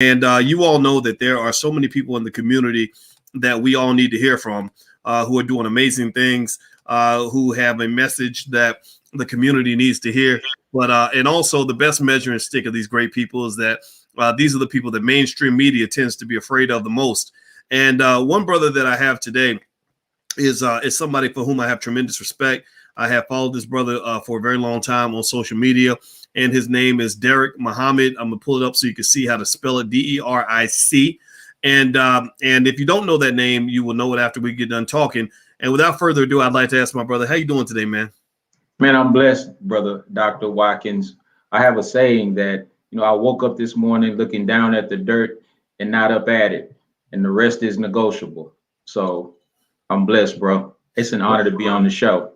And you all know that there are so many people in the community that we all need to hear from, who are doing amazing things, who have a message that the community needs to hear. But and also the best measuring stick of these great people is that these are the people that mainstream media tends to be afraid of the most. And one brother that I have today is somebody for whom I have tremendous respect. I have followed this brother for a very long time on social media, and his name is Deric Muhammad. I'm gonna pull it up so you can see how to spell it: Deric. And if you don't know that name, you will know it after we get done talking. And without further ado, I'd like to ask my brother, how you doing today, man? Man, I'm blessed, brother Dr. Watkins. I have a saying that, I woke up this morning looking down at the dirt and not up at it, and the rest is negotiable. So I'm blessed, bro. It's an honor to be on the show.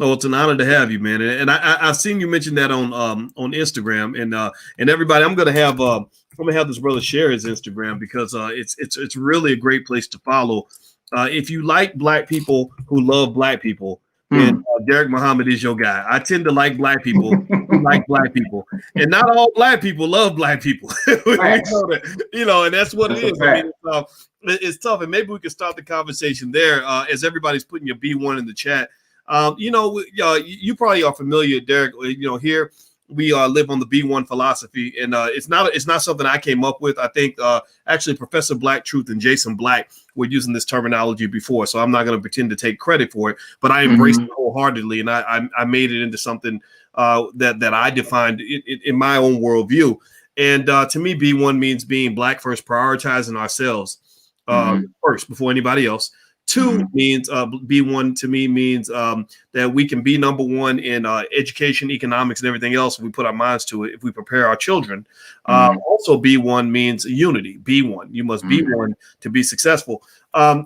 Oh, it's an honor to have you, man. And I've seen you mention that on Instagram, and everybody, I'm gonna have this brother share his Instagram because it's really a great place to follow. If you like Black people who love Black people, then Deric Muhammad is your guy. I tend to like Black people who like Black people, and not all Black people love Black people. We know that, and that's what it is. I mean, it's tough, and maybe we can start the conversation there as everybody's putting your B1 in the chat. You probably are familiar, Deric. Here we live on the B1 philosophy, and it's not something I came up with. I think actually Professor Black Truth and Jason Black were using this terminology before, so I'm not going to pretend to take credit for it. But I embraced it wholeheartedly, and I made it into something that I defined in my own worldview. And to me, B1 means being Black first, prioritizing ourselves first before anybody else. Two means B1 to me means that we can be number one in education, economics, and everything else if we put our minds to it, if we prepare our children. Also, B1 means unity. B1, you must be one to be successful.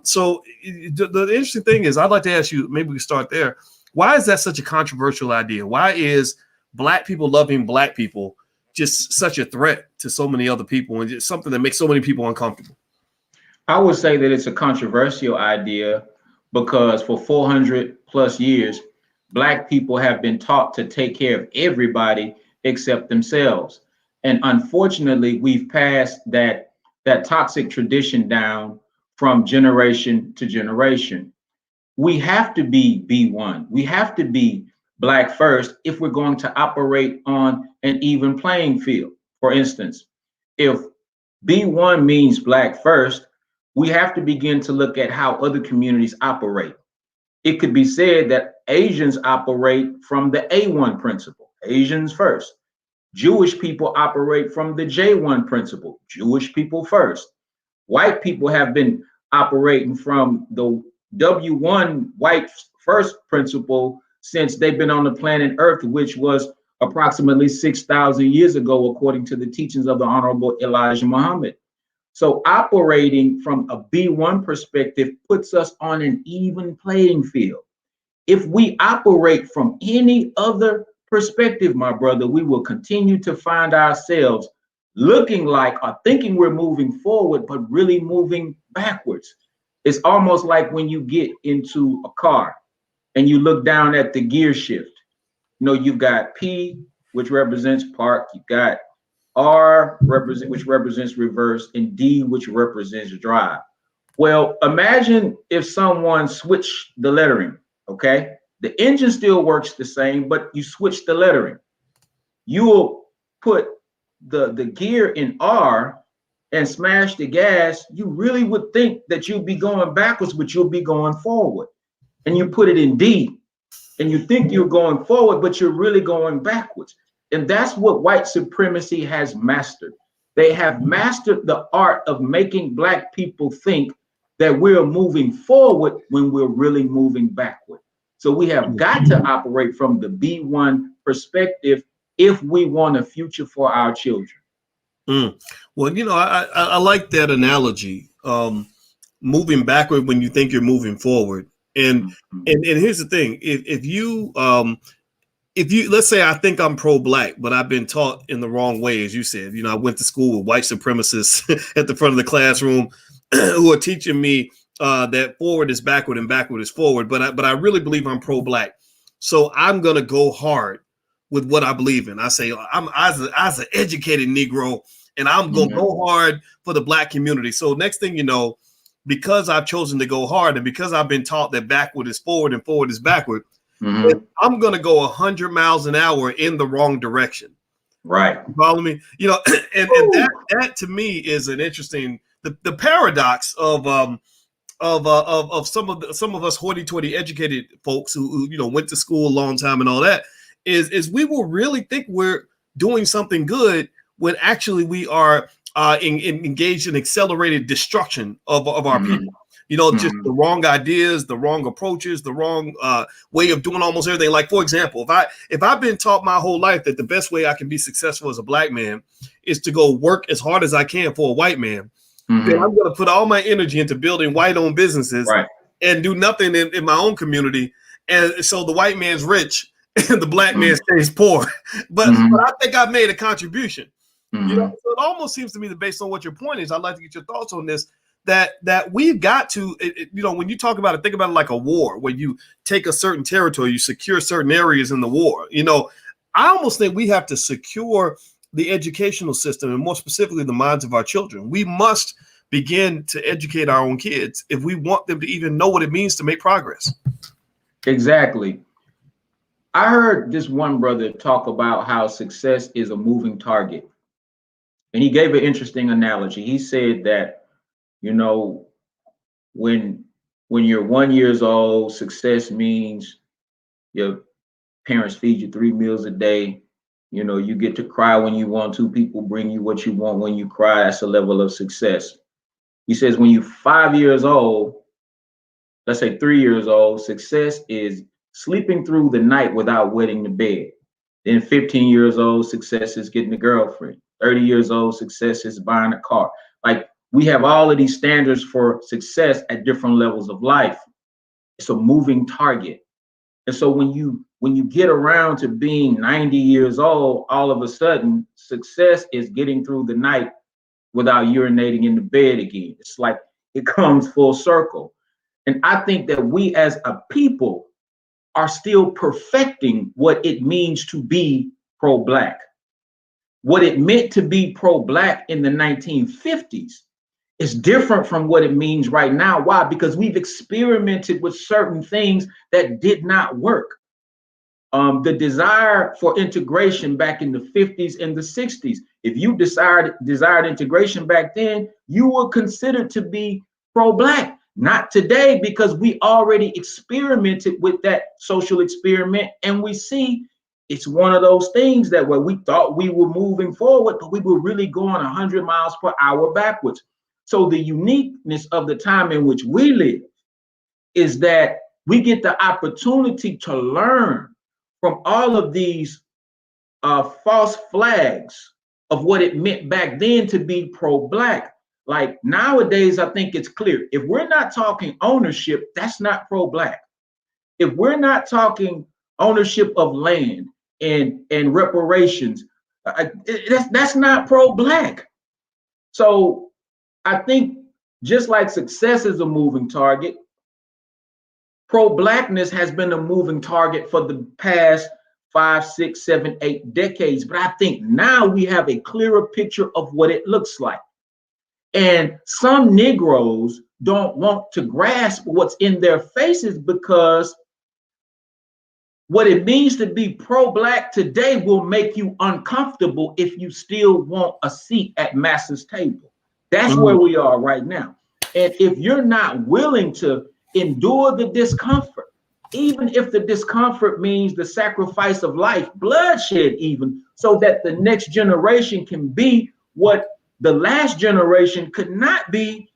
So the interesting thing is, I'd like to ask you, maybe we can start there. Why is that such a controversial idea? Why is Black people loving Black people just such a threat to so many other people, and just something that makes so many people uncomfortable? I would say that it's a controversial idea because for 400 plus years, Black people have been taught to take care of everybody except themselves. And unfortunately, we've passed that toxic tradition down from generation to generation. We have to be B1. We have to be Black first if we're going to operate on an even playing field. For instance, if B1 means Black first, we have to begin to look at how other communities operate. It could be said that Asians operate from the A1 principle, Asians first. Jewish people operate from the J1 principle, Jewish people first. White people have been operating from the W1 white first principle since they've been on the planet Earth, which was approximately 6,000 years ago, according to the teachings of the Honorable Elijah Muhammad. So operating from a B1 perspective puts us on an even playing field. If we operate from any other perspective, my brother, we will continue to find ourselves looking like or thinking we're moving forward, but really moving backwards. It's almost like when you get into a car and you look down at the gear shift. You've got P, which represents park. You've got R, which represents reverse, and D, which represents drive. Well, imagine if someone switched the lettering, okay? The engine still works the same, but you switch the lettering. You will put the gear in R and smash the gas. You really would think that you'd be going backwards, but you'll be going forward. And you put it in D, and you think you're going forward, but you're really going backwards. And that's what white supremacy has mastered. They have mastered the art of making Black people think that we're moving forward when we're really moving backward. So we have got to operate from the B1 perspective if we want a future for our children. Well, I like that analogy. Moving backward when you think you're moving forward. And here's the thing: if you let's say I think I'm pro-Black, but I've been taught in the wrong way, as you said. I went to school with white supremacists at the front of the classroom who are teaching me that forward is backward and backward is forward. But I really believe I'm pro-Black, so I'm gonna go hard with what I believe in. I say I'm as an educated Negro, and I'm gonna Mhm. go hard for the Black community. So next thing you know, because I've chosen to go hard, and because I've been taught that backward is forward and forward is backward, Mhm. I'm gonna go 100 miles an hour in the wrong direction. Right. You follow me? You know, and that to me is an interesting the paradox of some of us hoity-toity educated folks who you know went to school a long time and all that is we will really think we're doing something good when actually we are engaged in accelerated destruction of our Mhm. people. You know, just Mhm. the wrong ideas, the wrong approaches, the wrong way of doing almost everything. Like, for example, if I've been taught my whole life that the best way I can be successful as a Black man is to go work as hard as I can for a white man, then Mhm. I'm going to put all my energy into building white-owned businesses Right. and do nothing in my own community. And so the white man's rich and the Black man Mhm. stays poor. But Mhm. I think I've made a contribution. You know, Mhm. so it almost seems to me that based on what your point is, I'd like to get your thoughts on this. That we've got to, you know, when you talk about it, think about it like a war, where you take a certain territory, you secure certain areas in the war. You know, I almost think we have to secure the educational system, and more specifically, the minds of our children. We must begin to educate our own kids if we want them to even know what it means to make progress. Exactly. I heard this one brother talk about how success is a moving target. And he gave an interesting analogy. He said that, you know, when when you're 1 years old, success means your parents feed you 3 meals a day. You know, you get to cry when you want to. People bring you what you want when you cry. That's a level of success. He says when you're 5 years old, let's say 3 years old, success is sleeping through the night without wetting the bed. Then 15 years old, success is getting a girlfriend. 30 years old, success is buying a car. Like, we have all of these standards for success at different levels of life. It's a moving target. And so when you get around to being 90 years old, all of a sudden success is getting through the night without urinating in the bed again. It's like it comes full circle. And I think that we as a people are still perfecting what it means to be pro-Black. What it meant to be pro-Black in the 1950s is different from what it means right now. Why? Because we've experimented with certain things that did not work. The desire for integration back in the 50s and the 60s, if you desired integration back then, you were considered to be pro-Black. Not today, because we already experimented with that social experiment, and we see it's one of those things that where we thought we were moving forward, but we were really going 100 miles per hour backwards. So the uniqueness of the time in which we live is that we get the opportunity to learn from all of these false flags of what it meant back then to be pro-Black. Like, nowadays, I think it's clear. If we're not talking ownership, that's not pro-Black. If we're not talking ownership of land and reparations, that's not pro-Black. So I think just like success is a moving target, pro-Blackness has been a moving target for the past 5, 6, 7, 8 decades. But I think now we have a clearer picture of what it looks like. And some Negroes don't want to grasp what's in their faces, because what it means to be pro-Black today will make you uncomfortable if you still want a seat at Massa's table. That's where we are right now. And if you're not willing to endure the discomfort, even if the discomfort means the sacrifice of life, bloodshed even, so that the next generation can be what the last generation could not be,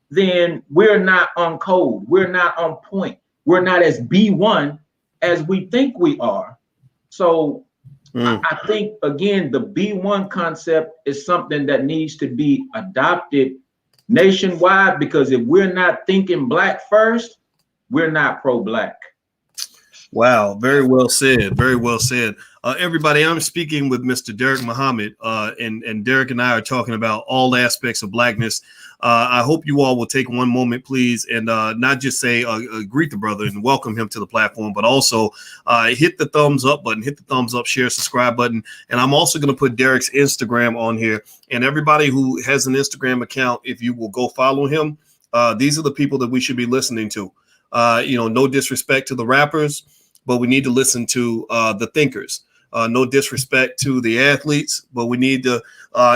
then we're not on code. We're not on point. We're not as B1 as we think we are. So I think, again, the B1 concept is something that needs to be adopted nationwide, because if we're not thinking Black first, we're not pro-Black. Wow, very well said. Very well said. Everybody, I'm speaking with Mr. Deric Muhammad, and Deric and I are talking about all aspects of blackness. I hope you all will take one moment, please, and not just say greet the brother and welcome him to the platform, but also hit the thumbs up button, hit the thumbs up, share, subscribe button. And I'm also going to put Deric's Instagram on here. And everybody who has an Instagram account, if you will go follow him, these are the people that we should be listening to. No disrespect to the rappers, but we need to listen to the thinkers. No disrespect to the athletes, but we need to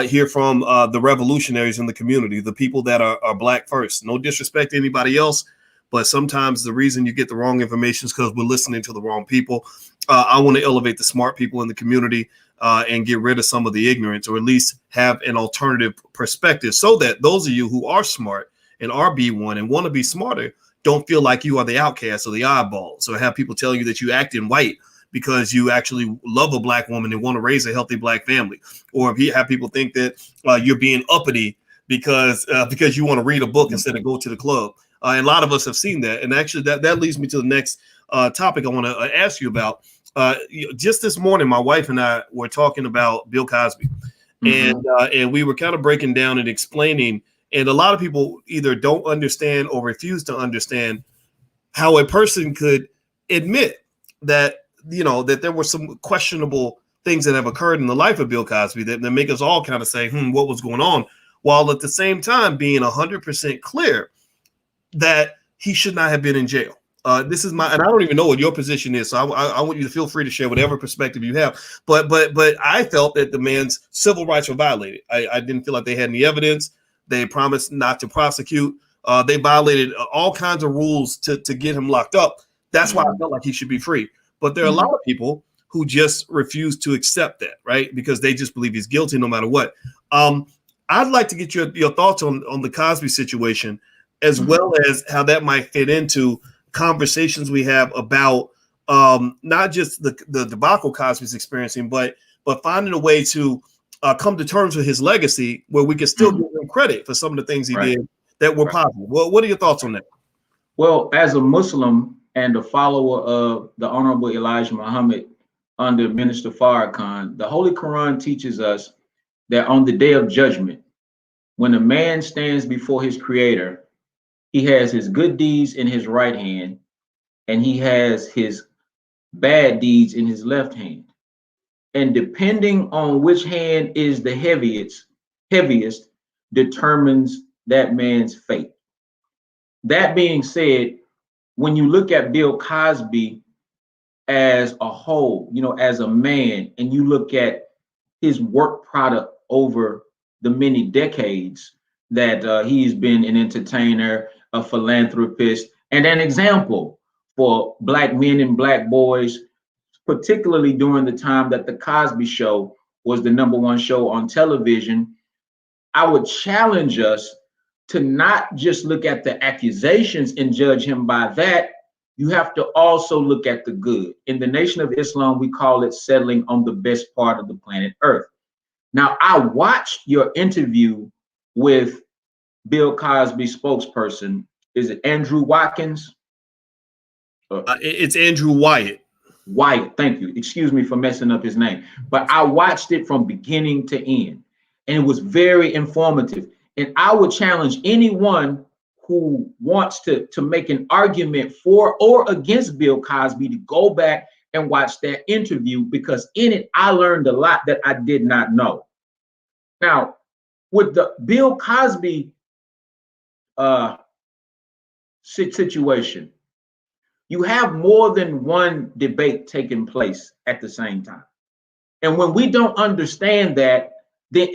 hear from the revolutionaries in the community, the people that are black first. No disrespect to anybody else, but sometimes the reason you get the wrong information is because we're listening to the wrong people. I want to elevate the smart people in the community and get rid of some of the ignorance, or at least have an alternative perspective, so that those of you who are smart and are B1 and want to be smarter don't feel like you are the outcast or the oddball. So have people tell you that you act in white because you actually love a black woman and want to raise a healthy black family, or if you have people think that you're being uppity because you want to read a book instead of go to the club. And a lot of us have seen that. And actually that leads me to the next topic I want to ask you about. Just this morning, my wife and I were talking about Bill Cosby, and we were kind of breaking down and explaining. And a lot of people either don't understand or refuse to understand how a person could admit that, that there were some questionable things that have occurred in the life of Bill Cosby that make us all kind of say, what was going on? While at the same time being 100% clear that he should not have been in jail. This is and I don't even know what your position is. So I want you to feel free to share whatever perspective you have. But I felt that the man's civil rights were violated. I didn't feel like they had any evidence. They promised not to prosecute. They violated all kinds of rules to get him locked up. That's why I felt like he should be free. But there are a lot of people who just refuse to accept that, right? Because they just believe he's guilty no matter what. I'd like to get your thoughts on the Cosby situation, as well as how that might fit into conversations we have about not just the debacle Cosby's experiencing, but finding a way to come to terms with his legacy where we can still give him credit for some of the things he did that were positive. Well, what are your thoughts on that? Well, as a Muslim and a follower of the Honorable Elijah Muhammad under Minister Farrakhan, the Holy Quran teaches us that on the day of judgment, when a man stands before his creator, he has his good deeds in his right hand and he has his bad deeds in his left hand. And depending on which hand is the heaviest determines that man's fate. That being said, when you look at Bill Cosby as a whole, as a man, and you look at his work product over the many decades that he's been an entertainer, a philanthropist, and an example for black men and black boys, particularly during the time that the Cosby Show was the #1 show on television, I would challenge us to not just look at the accusations and judge him by that. You have to also look at the good. In the Nation of Islam, we call it settling on the best part of the planet Earth. Now, I watched your interview with Bill Cosby spokesperson. Is it Andrew Watkins? It's Andrew Wyatt. Wyatt, thank you. Excuse me for messing up his name. But I watched it from beginning to end, and it was very informative. And I would challenge anyone who wants to make an argument for or against Bill Cosby to go back and watch that interview, because in it, I learned a lot that I did not know. Now, with the Bill Cosby situation, you have more than one debate taking place at the same time. And when we don't understand that, then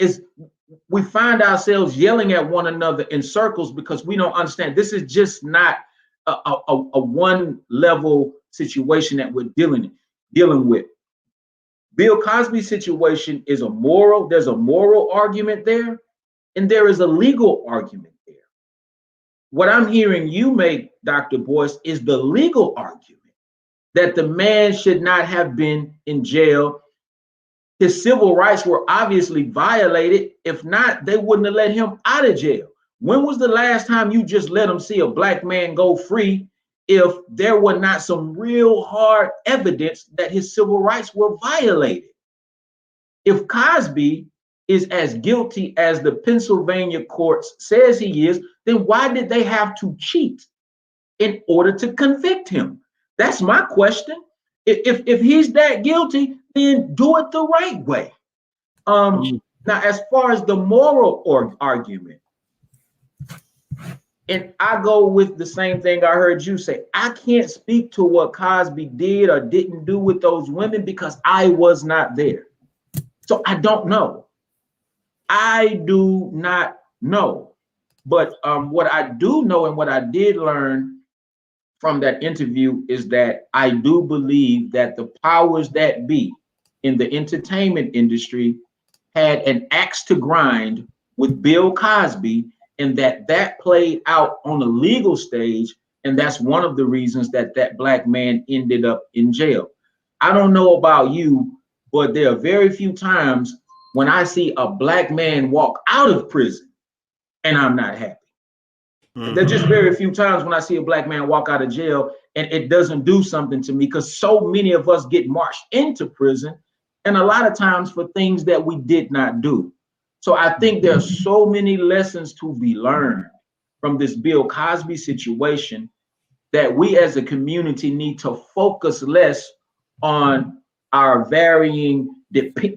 we find ourselves yelling at one another in circles because we don't understand. This is just not a one level situation that we're dealing with. Bill Cosby's situation is there's a moral argument there, and there is a legal argument there. What I'm hearing you make, Dr. Boyce, is the legal argument that the man should not have been in jail. His civil rights were obviously violated. If not, they wouldn't have let him out of jail. When was the last time you just let him see a black man go free if there were not some real hard evidence that his civil rights were violated. If Cosby is as guilty as the Pennsylvania courts says he is, then why did they have to cheat in order to convict him? That's my question. If he's that guilty, then do it the right way. Now, as far as the moral argument, and I go with the same thing I heard you say. I can't speak to what Cosby did or didn't do with those women because I was not there. So I don't know. I do not know. But what I do know and what I did learn from that interview is that I do believe that the powers that be in the entertainment industry had an axe to grind with Bill Cosby, and that played out on the legal stage, and that's one of the reasons that black man ended up in jail. I don't know about you, but there are very few times when I see a black man walk out of prison and I'm not happy. There's just very few times when I see a black man walk out of jail and it doesn't do something to me, because so many of us get marched into prison, and a lot of times for things that we did not do. So I think there's so many lessons to be learned from this Bill Cosby situation that we as a community need to focus less on our varying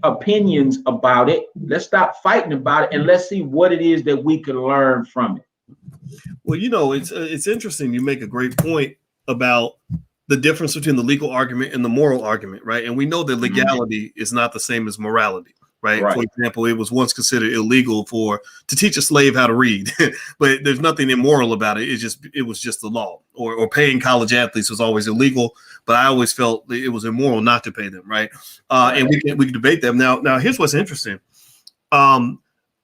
opinions about it. Let's stop fighting about it and let's see what it is that we can learn from it. Well, it's interesting. You make a great point about the difference between the legal argument and the moral argument, right? And we know that legality is not the same as morality. Right. For example, it was once considered illegal to teach a slave how to read, but there's nothing immoral about it. It was just the law. Or paying college athletes was always illegal, but I always felt it was immoral not to pay them. Right. And we can debate them. Now, here's what's interesting. When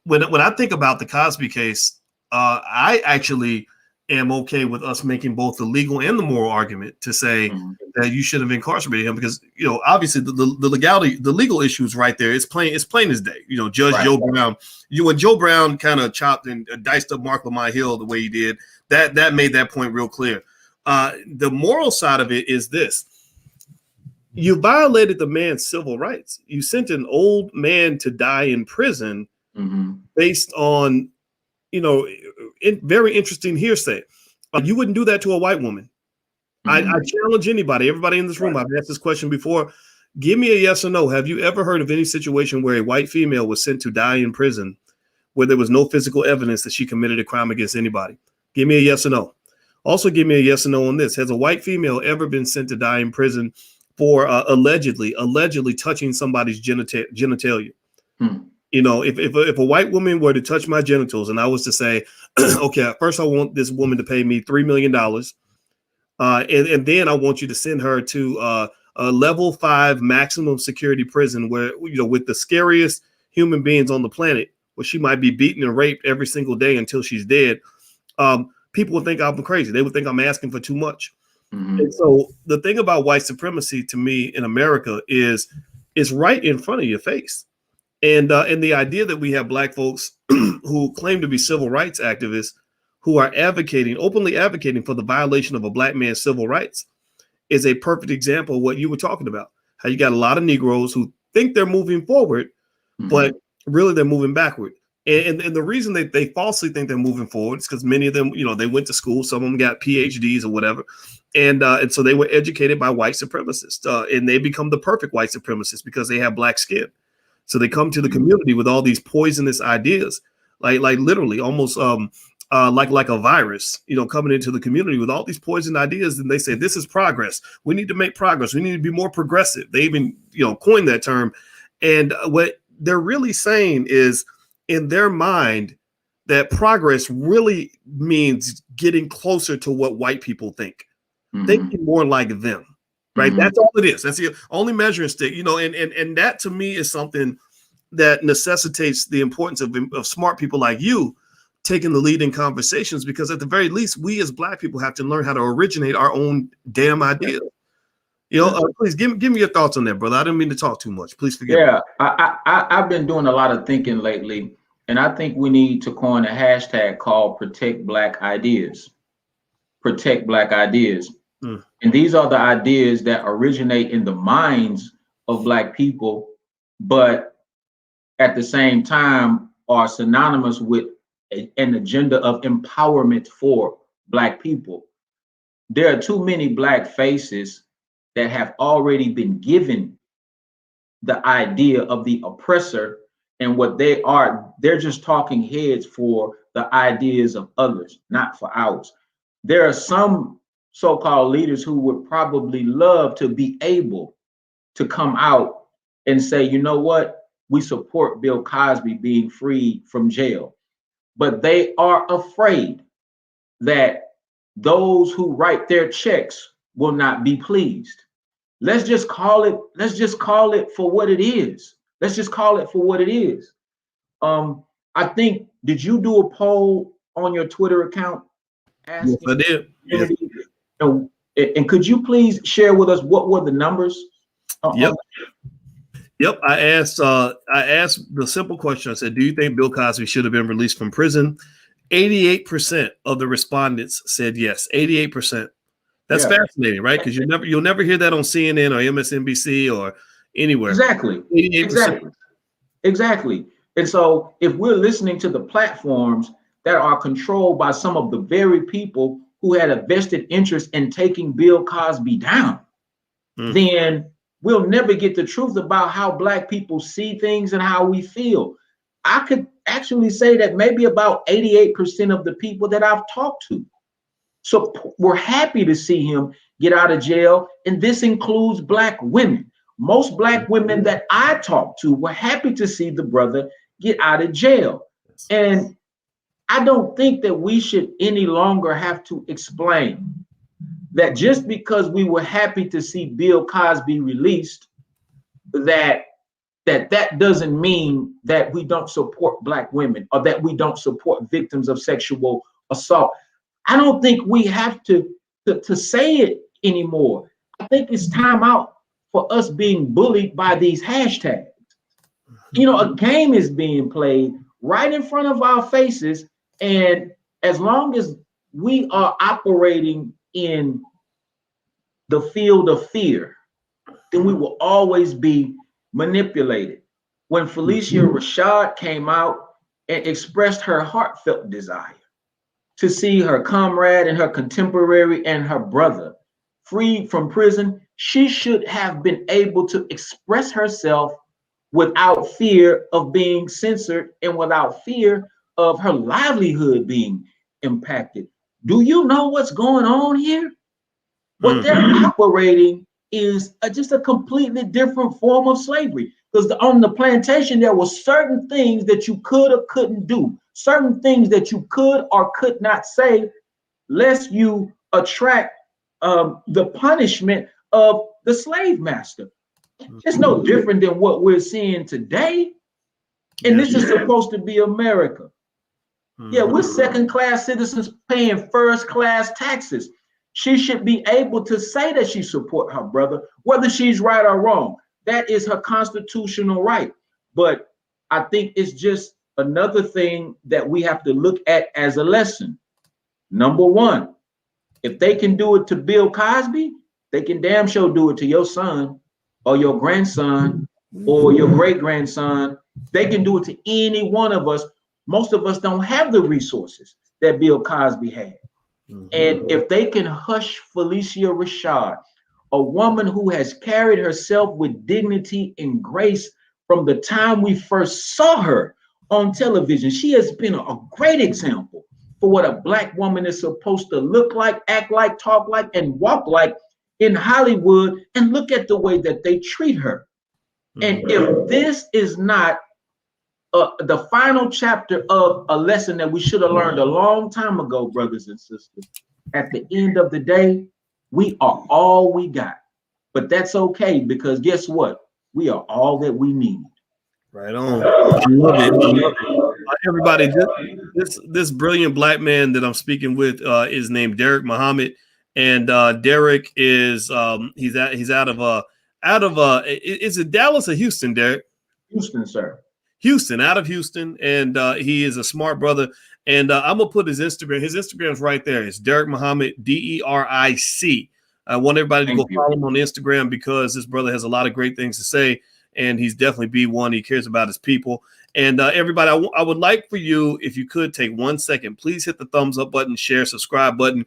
I think about the Cosby case, I actually am okay with us making both the legal and the moral argument to say that you should have incarcerated him, because obviously the legality, the legal issue is right there. It's plain as day. Judge Joe Brown. When Joe Brown kind of chopped and diced up Mark Lamont Hill the way he did, that made that point real clear. The moral side of it is this: you violated the man's civil rights. You sent an old man to die in prison based on very interesting hearsay. You wouldn't do that to a white woman. I challenge everybody in this room. I've asked this question before. Give me a yes or no. Have you ever heard of any situation where a white female was sent to die in prison where there was no physical evidence that she committed a crime against anybody? Give me a yes or no. Also, give me a yes or no on this. Has a white female ever been sent to die in prison for allegedly touching somebody's genitalia? If a white woman were to touch my genitals and I was to say, okay, first I want this woman to pay me $3 million. And then I want you to send her to a level 5 maximum security prison where, with the scariest human beings on the planet, where she might be beaten and raped every single day until she's dead. People would think I'm crazy. They would think I'm asking for too much. And so the thing about white supremacy to me in America is it's right in front of your face. And the idea that we have black folks who claim to be civil rights activists who are openly advocating for the violation of a black man's civil rights is a perfect example of what you were talking about. How you got a lot of Negroes who think they're moving forward, but really they're moving backward. And the reason they falsely think they're moving forward is because many of them, they went to school. Some of them got PhDs or whatever. And so they were educated by white supremacists, and they become the perfect white supremacists because they have black skin. So they come to the community with all these poisonous ideas, like literally almost like a virus, coming into the community with all these poison ideas. And they say, this is progress. We need to make progress. We need to be more progressive. They even, coined that term. And what they're really saying is, in their mind, that progress really means getting closer to what white people think. Thinking more like them. Right. That's all it is. That's the only measuring stick, and that to me is something that necessitates the importance of smart people like you taking the lead in conversations, because at the very least, we as black people have to learn how to originate our own damn ideas. Please give me your thoughts on that, brother. I didn't mean to talk too much. Please forgive me. I've been doing a lot of thinking lately, and I think we need to coin a hashtag called Protect Black Ideas. protect Black ideas. Mm. And these are the ideas that originate in the minds of Black people, but at the same time are synonymous with an agenda of empowerment for Black people. There are too many Black faces that have already been given the idea of the oppressor, and what they are, they're just talking heads for the ideas of others, not for ours. There are some so-called leaders who would probably love to be able to come out and say, you know what, we support Bill Cosby being freed from jail, but they are afraid that those who write their checks will not be pleased. Let's just call it for what it is. Let's just call it for what it is. I think, did you do a poll on your Twitter account Yes, I did. Yes. And could you please share with us what were the numbers? Yep. Yep. I asked the simple question. I said, do you think Bill Cosby should have been released from prison? 88% of the respondents said yes. 88%. That's fascinating, right? Because you'll never hear that on CNN or MSNBC or anywhere. Exactly. 88%. Exactly. And so if we're listening to the platforms that are controlled by some of the very people who had a vested interest in taking Bill Cosby down, then we'll never get the truth about how Black people see things and how we feel. I could actually say that maybe about 88% of the people that I've talked to, so we're happy to see him get out of jail. And this includes Black women. Most Black women that I talked to were happy to see the brother get out of jail. And I don't think that we should any longer have to explain that just because we were happy to see Bill Cosby released, that doesn't mean that we don't support Black women or that we don't support victims of sexual assault. I don't think we have to say it anymore. I think it's time out for us being bullied by these hashtags. You know, a game is being played right in front of our faces, and as long as we are operating in the field of fear, then we will always be manipulated. When Felicia Rashad came out and expressed her heartfelt desire to see her comrade and her contemporary and her brother freed from prison, she should have been able to express herself without fear of being censored and without fear of her livelihood being impacted. Do you know what's going on here? What they're operating is just a completely different form of slavery. Because on the plantation, there were certain things that you could or couldn't do, certain things that you could or could not say, lest you attract the punishment of the slave master. It's no different than what we're seeing today. And this is supposed to be America. Yeah, we're second-class citizens paying first-class taxes. She should be able to say that she support her brother, whether she's right or wrong. That is her constitutional right. But I think it's just another thing that we have to look at as a lesson. Number one, if they can do it to Bill Cosby, they can damn sure do it to your son or your grandson or your great-grandson. They can do it to any one of us. Most of us don't have the resources that Bill Cosby had. And if they can hush Felicia Rashad, a woman who has carried herself with dignity and grace from the time we first saw her on television, she has been a great example for what a Black woman is supposed to look like, act like, talk like, and walk like in Hollywood. And look at the way that they treat her. And if this is not the final chapter of a lesson that we should have learned a long time ago, brothers and sisters, at the end of the day, we are all we got. But that's okay, because guess what? We are all that we need. Right on. I love it. I love it. Everybody, this brilliant Black man that I'm speaking with is named Deric Muhammad, and Deric is he's out of is it Dallas or Houston, Deric? Houston, sir. Houston, out of Houston, and he is a smart brother. And I'm gonna put his Instagram. His Instagram's right there. It's Deric Muhammad, Deric. I want everybody to Thank go you. follow him on Instagram because this brother has a lot of great things to say, and he's definitely B1. He cares about his people. And everybody, I would like for you, if you could take 1 second, please hit the thumbs up button, share, subscribe button.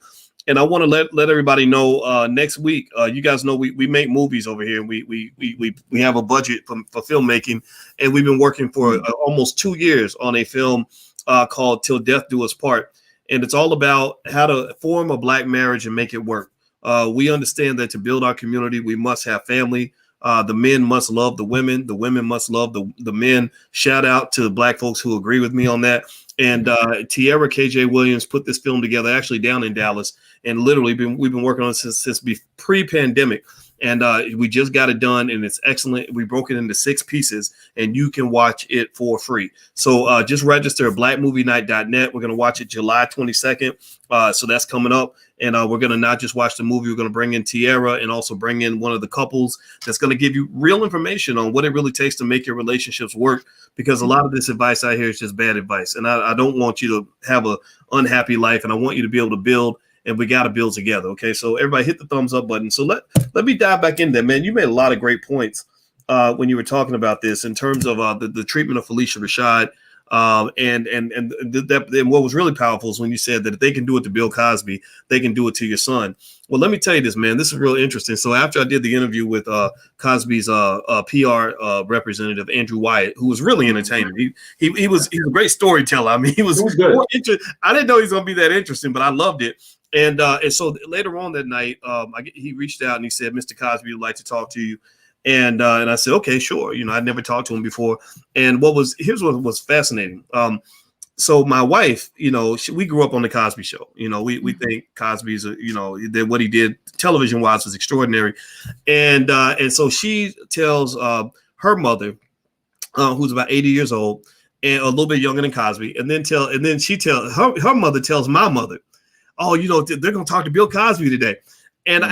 And I want to let everybody know next week. You guys know we make movies over here, and we have a budget for filmmaking, and we've been working for almost 2 years on a film called "Till Death Do Us Part," and it's all about how to form a Black marriage and make it work. We understand that to build our community, we must have family. The men must love the women must love the men. Shout out to Black folks who agree with me on that. And Tierra KJ Williams put this film together, actually down in Dallas, and literally we've been working on it since pre-pandemic. And we just got it done, and it's excellent. We broke it into 6 pieces, and you can watch it for free. So just register at blackmovienight.net. We're going to watch it July 22nd. So that's coming up. And we're going to not just watch the movie. We're going to bring in Tierra and also bring in one of the couples that's going to give you real information on what it really takes to make your relationships work, because a lot of this advice out here is just bad advice. And I don't want you to have an unhappy life, and I want you to be able to build, and we got to build together. Okay, so everybody hit the thumbs up button. So let me dive back in there, man. You made a lot of great points when you were talking about this in terms of the treatment of Felicia Rashad. And what was really powerful is when you said that if they can do it to Bill Cosby, they can do it to your son. Well, let me tell you this, man. This is real interesting. So after I did the interview with Cosby's PR representative, Andrew Wyatt, who was really entertaining. He was a great storyteller. I mean, he was good. I didn't know he was going to be that interesting, but I loved it. And so later on that night, he reached out and he said, "Mr. Cosby would like to talk to you." And I said, "Okay, sure." You know, I'd never talked to him before. And here's what was fascinating. So my wife, you know, we grew up on the Cosby Show. You know, we think Cosby's, that what he did television wise was extraordinary. And so she tells her mother, who's about 80 years old and a little bit younger than Cosby, and then her mother tells my mother, "Oh, you know, they're gonna talk to Bill Cosby today." And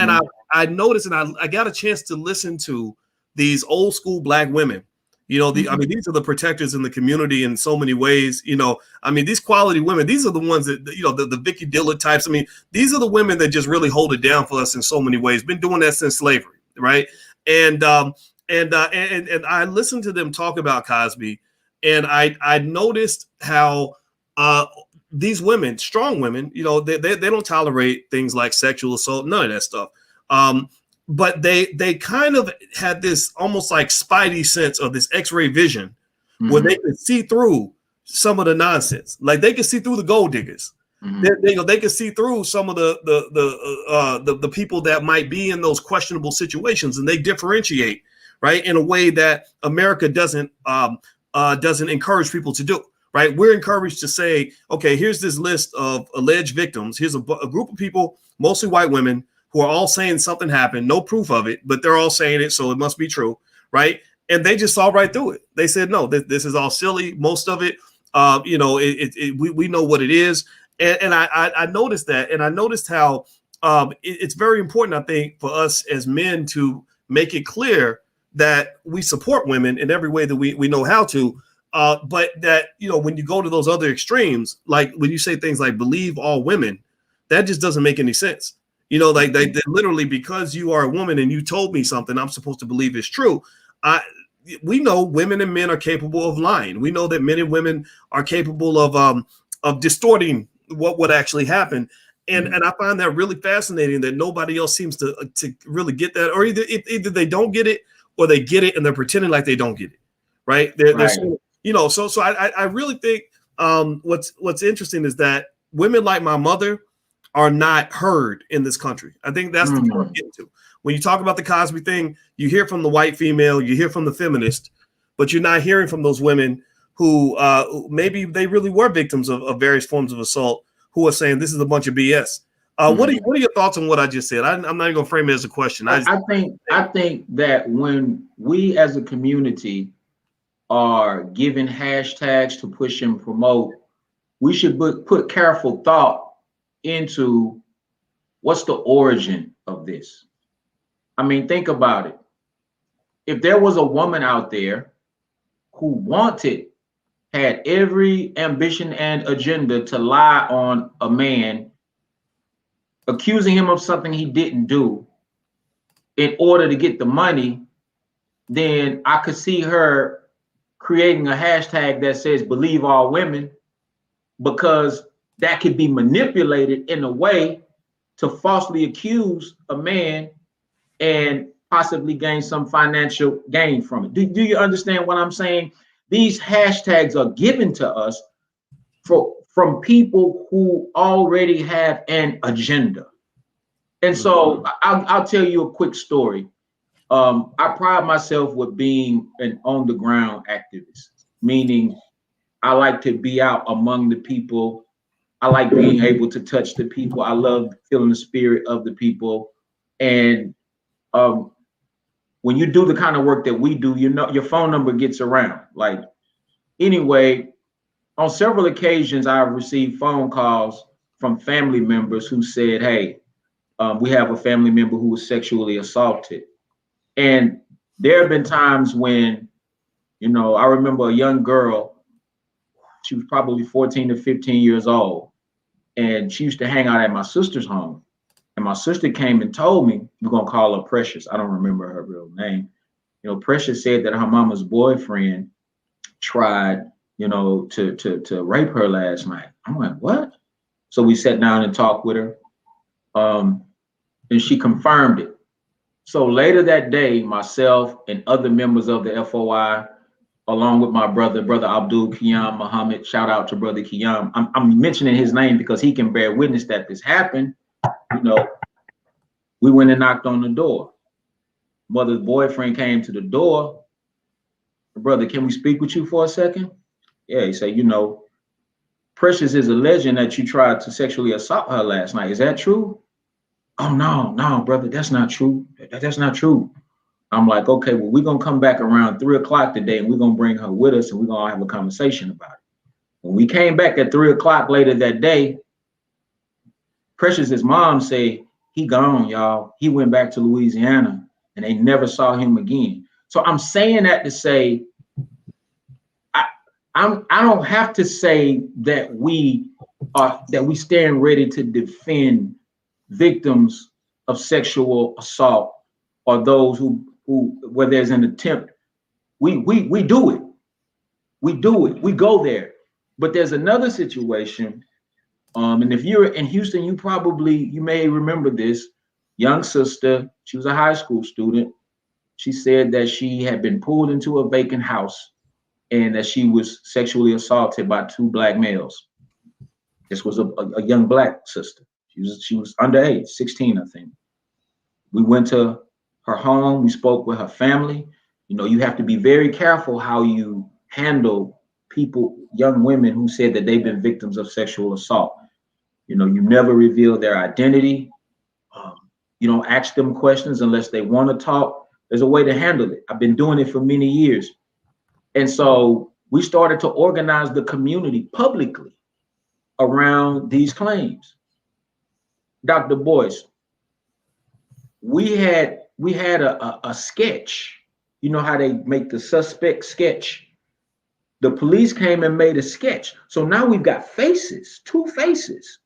I noticed, and I got a chance to listen to these old school Black women. You know, I mean, these are the protectors in the community in so many ways. You know, I mean, these quality women, these are the ones that, you know, the Vicky Dillard types. I mean, these are the women that just really hold it down for us in so many ways. Been doing that since slavery, right? And I listened to them talk about Cosby, and I noticed how these women, strong women, you know, they don't tolerate things like sexual assault, none of that stuff. But they kind of had this almost like spidey sense of this X-ray vision where they could see through some of the nonsense. Like they could see through the gold diggers. They could see through some of the people that might be in those questionable situations, and they differentiate, right, in a way that America doesn't encourage people to do. Right, we're encouraged to say, okay, here's this list of alleged victims. Here's a group of people, mostly white women, who are all saying something happened, no proof of it, but they're all saying it, so it must be true, right? And they just saw right through it. They said, no, this is all silly. Most of it, we know what it is. And I noticed that, and I noticed how it's very important, I think, for us as men to make it clear that we support women in every way that we know how to. But that, you know, when you go to those other extremes, like when you say things like believe all women, that just doesn't make any sense. You know, like they literally, because you are a woman and you told me something, I'm supposed to believe is true. We know women and men are capable of lying. We know that men and women are capable of distorting what would actually happen. And I find that really fascinating that nobody else seems to really get that, or either they don't get it or they get it and they're pretending like they don't get it. Right. They're you know, so I really think what's interesting is that women like my mother are not heard in this country. I think that's the point I'm getting to. When you talk about the Cosby thing, you hear from the white female, you hear from the feminist, but you're not hearing from those women who maybe they really were victims of various forms of assault, who are saying this is a bunch of BS. What are your thoughts on what I just said? I'm not even gonna frame it as a question. I think that when we as a community are given hashtags to push and promote, we should put careful thought into what's the origin of this. I mean, think about it. If there was a woman out there who had every ambition and agenda to lie on a man, accusing him of something he didn't do in order to get the money, then I could see her creating a hashtag that says believe all women, because that could be manipulated in a way to falsely accuse a man and possibly gain some financial gain from it. Do you understand what I'm saying? These hashtags are given to us from people who already have an agenda. And so I'll tell you a quick story. I pride myself with being an on the ground activist, meaning I like to be out among the people. I like being able to touch the people. I love feeling the spirit of the people. And when you do the kind of work that we do, you know, your phone number gets around. Like, anyway, on several occasions, I've received phone calls from family members who said, hey, we have a family member who was sexually assaulted. And there have been times when, you know, I remember a young girl, she was probably 14 to 15 years old, and she used to hang out at my sister's home. And my sister came and told me, we're going to call her Precious. I don't remember her real name. You know, Precious said that her mama's boyfriend tried, you know, to rape her last night. I'm like, what? So we sat down and talked with her. And she confirmed it. So later that day, myself and other members of the FOI, along with my brother Abdul Qiyam Muhammad, shout out to brother Qiyam. I'm mentioning his name because he can bear witness that this happened. You know, we went and knocked on the door. Mother's boyfriend came to the door. Brother, can we speak with you for a second? Yeah, he said, you know, Precious is alleging that you tried to sexually assault her last night. Is that true? Oh, no, brother, that's not true. That's not true. I'm like, okay, well, we're going to come back around 3 o'clock today, and we're going to bring her with us, and we're going to have a conversation about it. When we came back at 3 o'clock later that day, Precious's mom said, he gone, y'all. He went back to Louisiana, and they never saw him again. So I'm saying that to say, I don't have to say that we stand ready to defend victims of sexual assault or those who where there's an attempt. We do it. We do it. We go there. But there's another situation. And if you're in Houston, you may remember this young sister. She was a high school student. She said that she had been pulled into a vacant house and that she was sexually assaulted by 2 black males. This was a young black sister. She was underage, 16, I think. We went to her home. We spoke with her family. You know, you have to be very careful how you handle people, young women who said that they've been victims of sexual assault. You know, you never reveal their identity. You don't ask them questions unless they want to talk. There's a way to handle it. I've been doing it for many years. And so we started to organize the community publicly around these claims. Dr. Boyce, we had a sketch. You know how they make the suspect sketch? The police came and made a sketch. So now we've got faces, 2 faces.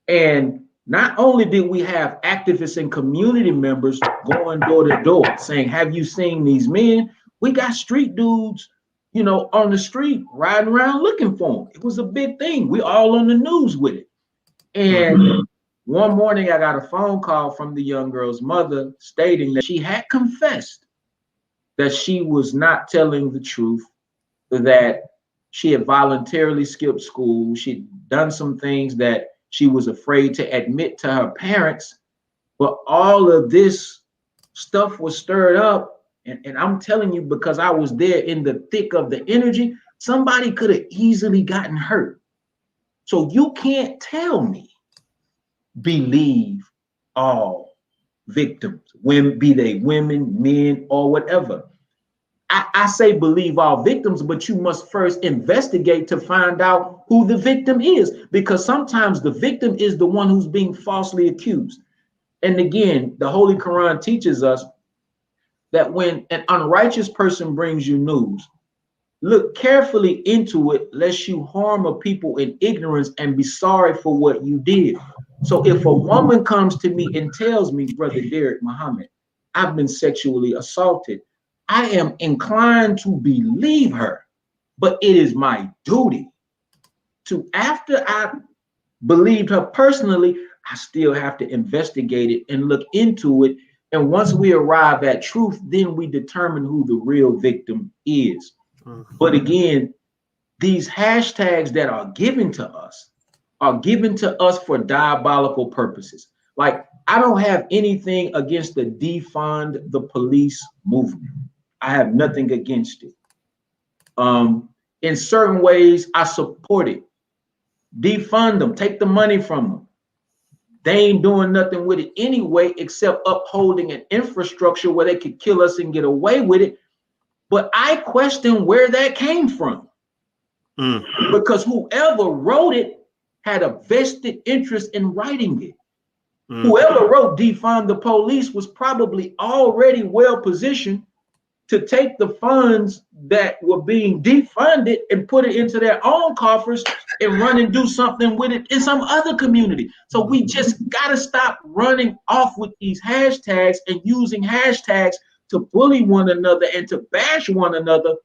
And not only did we have activists and community members going door to door saying, have you seen these men? We got street dudes, you know, on the street riding around looking for them. It was a big thing. We all on the news with it. And one morning I got a phone call from the young girl's mother stating that she had confessed that she was not telling the truth, that she had voluntarily skipped school. She'd done some things that she was afraid to admit to her parents, but all of this stuff was stirred up. And I'm telling you, because I was there in the thick of the energy, somebody could have easily gotten hurt. So you can't tell me, believe all victims, be they women, men, or whatever. I say believe all victims, but you must first investigate to find out who the victim is, because sometimes the victim is the one who's being falsely accused. And again, the Holy Quran teaches us that when an unrighteous person brings you news, look carefully into it, lest you harm a people in ignorance and be sorry for what you did. So if a woman comes to me and tells me, Brother Deric Muhammad, I've been sexually assaulted, I am inclined to believe her, but it is my duty to, after I believed her personally, I still have to investigate it and look into it. And once we arrive at truth, then we determine who the real victim is. But again, these hashtags that are given to us for diabolical purposes. Like, I don't have anything against the defund the police movement. I have nothing against it. In certain ways, I support it. Defund them, take the money from them. They ain't doing nothing with it anyway, except upholding an infrastructure where they could kill us and get away with it. But I question where that came from. Because whoever wrote it had a vested interest in writing it. Whoever wrote defund the police was probably already well positioned to take the funds that were being defunded and put it into their own coffers and run and do something with it in some other community. So we just got to stop running off with these hashtags and using hashtags to bully one another and to bash one another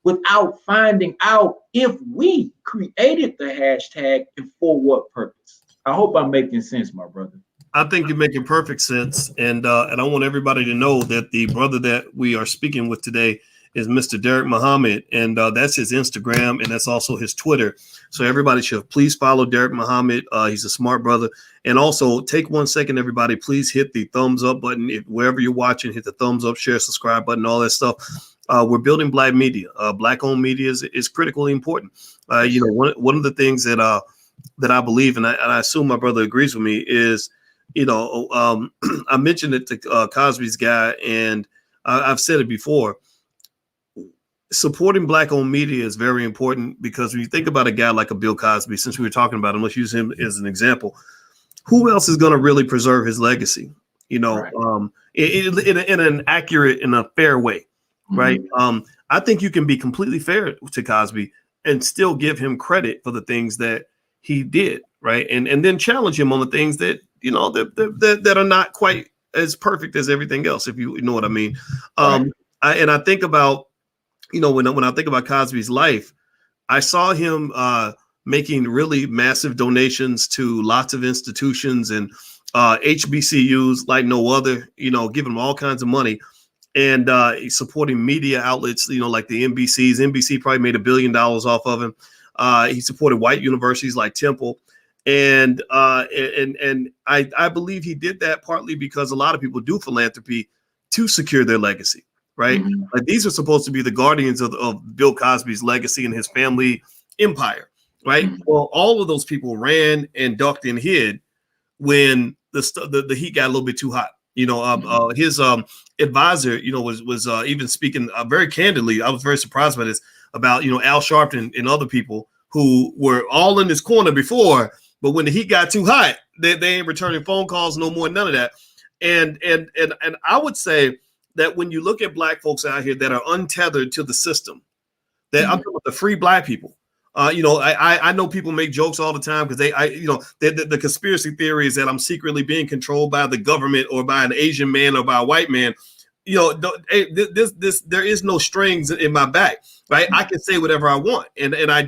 without finding out if we created the hashtag and for what purpose. I hope I'm making sense, my brother. I think you're making perfect sense, and I want everybody to know that the brother that we are speaking with today is Mr. Deric Muhammad, and that's his Instagram, and that's also his Twitter. So everybody should please follow Deric Muhammad. He's a smart brother, and also take 1 second, everybody. Please hit the thumbs up button wherever you're watching. Hit the thumbs up, share, subscribe button, all that stuff. We're building Black media. Black-owned media is critically important. One of the things that I believe, and I assume my brother agrees with me, is I mentioned it to Cosby's guy, and I've said it before. Supporting Black-owned media is very important, because when you think about a guy like a Bill Cosby, since we were talking about him, let's use him as an example. Who else is going to really preserve his legacy? Right. In an accurate, in a fair way, right? I think you can be completely fair to Cosby and still give him credit for the things that he did, right? And then challenge him on the things that that are not quite as perfect as everything else, if you know what I mean. Right. I think about, when I think about Cosby's life, I saw him making really massive donations to lots of institutions and HBCUs like no other, giving them all kinds of money, and supporting media outlets, like the NBCs. NBC probably made $1 billion off of him. He supported white universities like Temple. And I believe he did that partly because a lot of people do philanthropy to secure their legacy, right? Like, these are supposed to be the guardians of Bill Cosby's legacy and his family empire, right? Well, all of those people ran and ducked and hid when the heat got a little bit too hot. His advisor, was even speaking very candidly. I was very surprised by this, about Al Sharpton and other people who were all in this corner before. But when the heat got too hot, they ain't returning phone calls no more, none of that. And I would say that when you look at Black folks out here that are untethered to the system, that I'm talking about the free Black people. I know people make jokes all the time because the conspiracy theory is that I'm secretly being controlled by the government or by an Asian man or by a white man. There is no strings in my back, right? I can say whatever I want. And I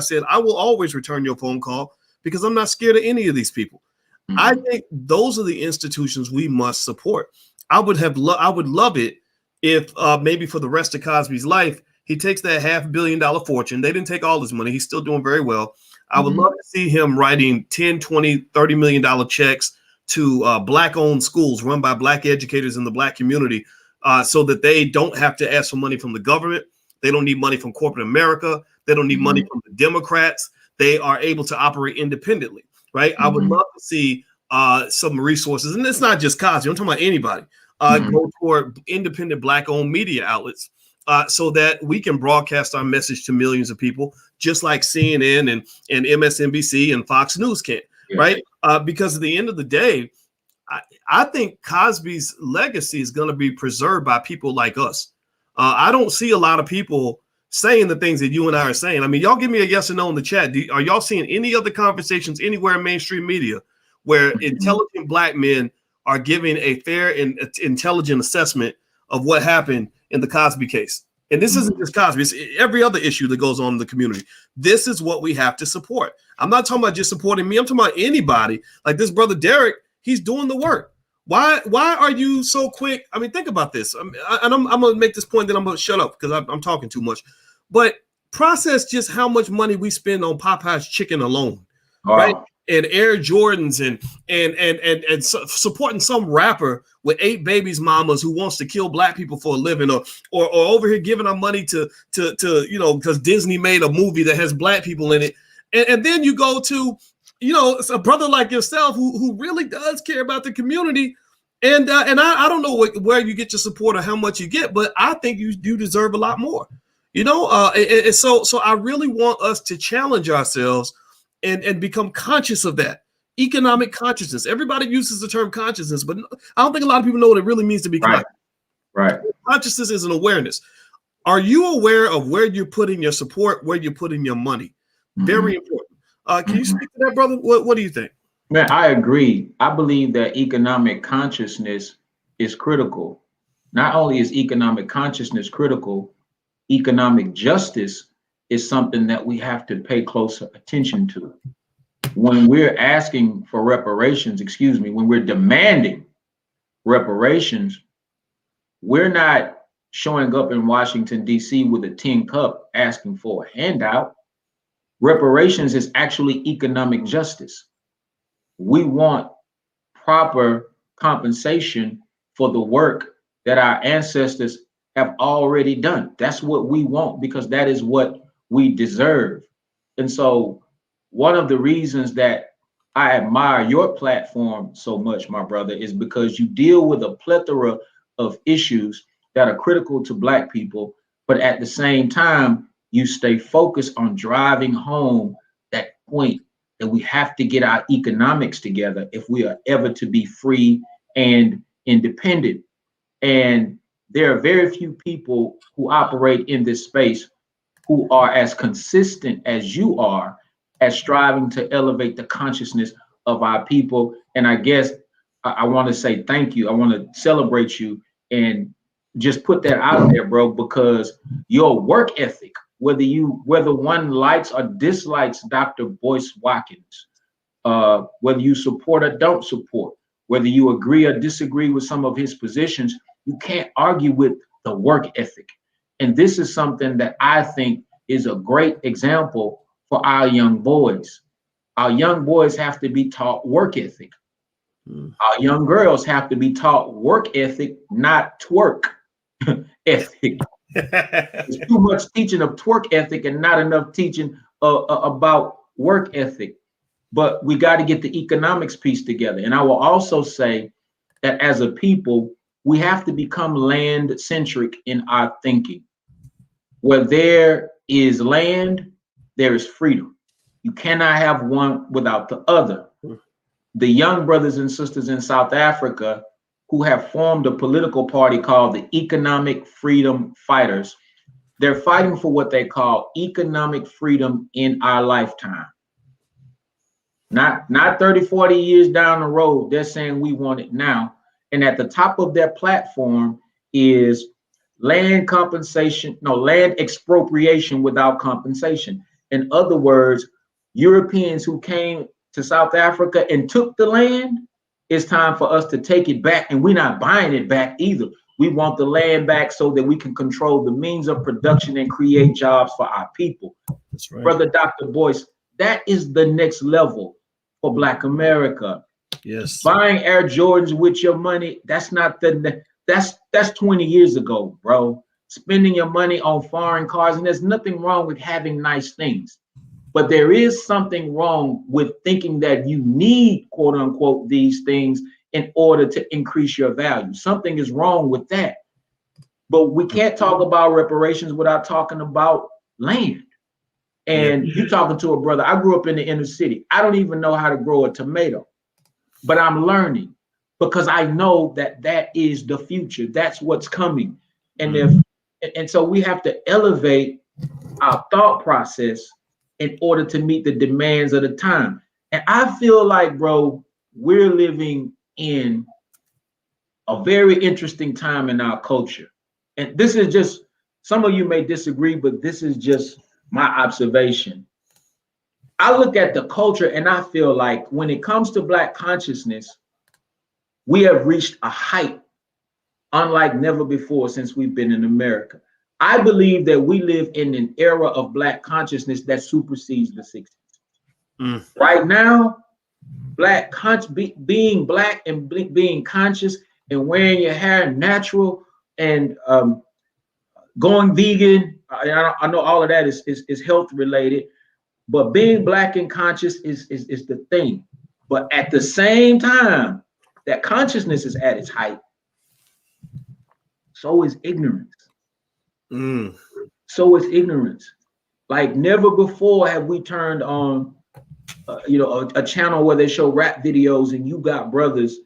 said, I will always return your phone call, because I'm not scared of any of these people. I think those are the institutions we must support. I would love it if maybe for the rest of Cosby's life, he takes that $500 million fortune. They didn't take all his money. He's still doing very well. I would love to see him writing $10, $20, $30 million checks to Black-owned schools run by Black educators in the Black community, so that they don't have to ask for money from the government. They don't need money from corporate America. They don't need money from the Democrats. They are able to operate independently, right? I would love to see some resources, and it's not just Cosby, I'm talking about anybody, go toward independent Black-owned media outlets, so that we can broadcast our message to millions of people, just like CNN and MSNBC and Fox News can, right? Because at the end of the day, I think Cosby's legacy is going to be preserved by people like us. I don't see a lot of people saying the things that you and I are saying. I mean, y'all give me a yes or no in the chat. Are y'all seeing any other conversations anywhere in mainstream media where intelligent Black men are giving a fair and intelligent assessment of what happened in the Cosby case? And this isn't just Cosby, it's every other issue that goes on in the community. This is what we have to support. I'm not talking about just supporting me. I'm talking about anybody. Like this brother Deric, he's doing the work. Why are you so quick? I mean, think about this. I'm going to make this point, then I'm going to shut up because I'm talking too much. But process just how much money we spend on Popeye's chicken alone, right? And Air Jordans and supporting some rapper with 8 babies mamas who wants to kill Black people for a living, or over here giving our money to because Disney made a movie that has Black people in it, and then you go to a brother like yourself who really does care about the community, and I don't know where you get your support or how much you get, but I think you deserve a lot more, and so I really want us to challenge ourselves and become conscious of that economic consciousness. Everybody uses the term consciousness, but I don't think a lot of people know what it really means to be conscious. Right. Consciousness is an awareness. Are you aware of where you're putting your support, where you're putting your money? Very important. Can you speak to that, brother? What do you think? Man, I agree. I believe that economic consciousness is critical. Not only is economic consciousness critical, economic justice is something that we have to pay closer attention to. When we're asking for reparations, when we're demanding reparations, we're not showing up in Washington, D.C. with a tin cup asking for a handout. Reparations is actually economic justice. We want proper compensation for the work that our ancestors have already done. That's what we want, because that is what we deserve. And so one of the reasons that I admire your platform so much, my brother, is because you deal with a plethora of issues that are critical to Black people, but at the same time, you stay focused on driving home that point that we have to get our economics together if we are ever to be free and independent. And there are very few people who operate in this space who are as consistent as you are at striving to elevate the consciousness of our people. And I guess I want to say thank you. I want to celebrate you and just put that out there, bro, because your work ethic, whether one likes or dislikes Dr. Boyce Watkins, whether you support or don't support, whether you agree or disagree with some of his positions, you can't argue with the work ethic. And this is something that I think is a great example for our young boys. Our young boys have to be taught work ethic. Our young girls have to be taught work ethic, not twerk ethic. There's too much teaching of twerk ethic and not enough teaching about work ethic. But we got to get the economics piece together. And I will also say that as a people, we have to become land-centric in our thinking. Where there is land, there is freedom. You cannot have one without the other. The young brothers and sisters in South Africa who have formed a political party called the Economic Freedom Fighters, they're fighting for what they call economic freedom in our lifetime. Not 30, 40 years down the road, they're saying we want it now. And at the top of their platform is land expropriation without compensation. In other words, Europeans who came to South Africa and took the land, it's time for us to take it back, and we're not buying it back either. We want the land back so that we can control the means of production and create jobs for our people. That's right. Brother Dr. Boyce, that is the next level for Black America. Yes. Buying Air Jordans with your money, that's 20 years ago, bro. Spending your money on foreign cars, and there's nothing wrong with having nice things. But there is something wrong with thinking that you need, quote unquote, these things in order to increase your value. Something is wrong with that. But we can't talk about reparations without talking about land. And you're talking to a brother. I grew up in the inner city. I don't even know how to grow a tomato, but I'm learning because I know that that is the future. That's what's coming. And so we have to elevate our thought process in order to meet the demands of the time. And I feel like, bro, we're living in a very interesting time in our culture. And this is just, some of you may disagree, but this is just my observation. I look at the culture and I feel like when it comes to Black consciousness, we have reached a height unlike never before since we've been in America. I believe that we live in an era of Black consciousness that supersedes the 60s. Right now, being Black and being conscious and wearing your hair natural and going vegan, I know all of that is health related, but being Black and conscious is the thing. But at the same time that consciousness is at its height, so is ignorance. So is ignorance. Like never before have we turned on, a channel where they show rap videos, and you got brothers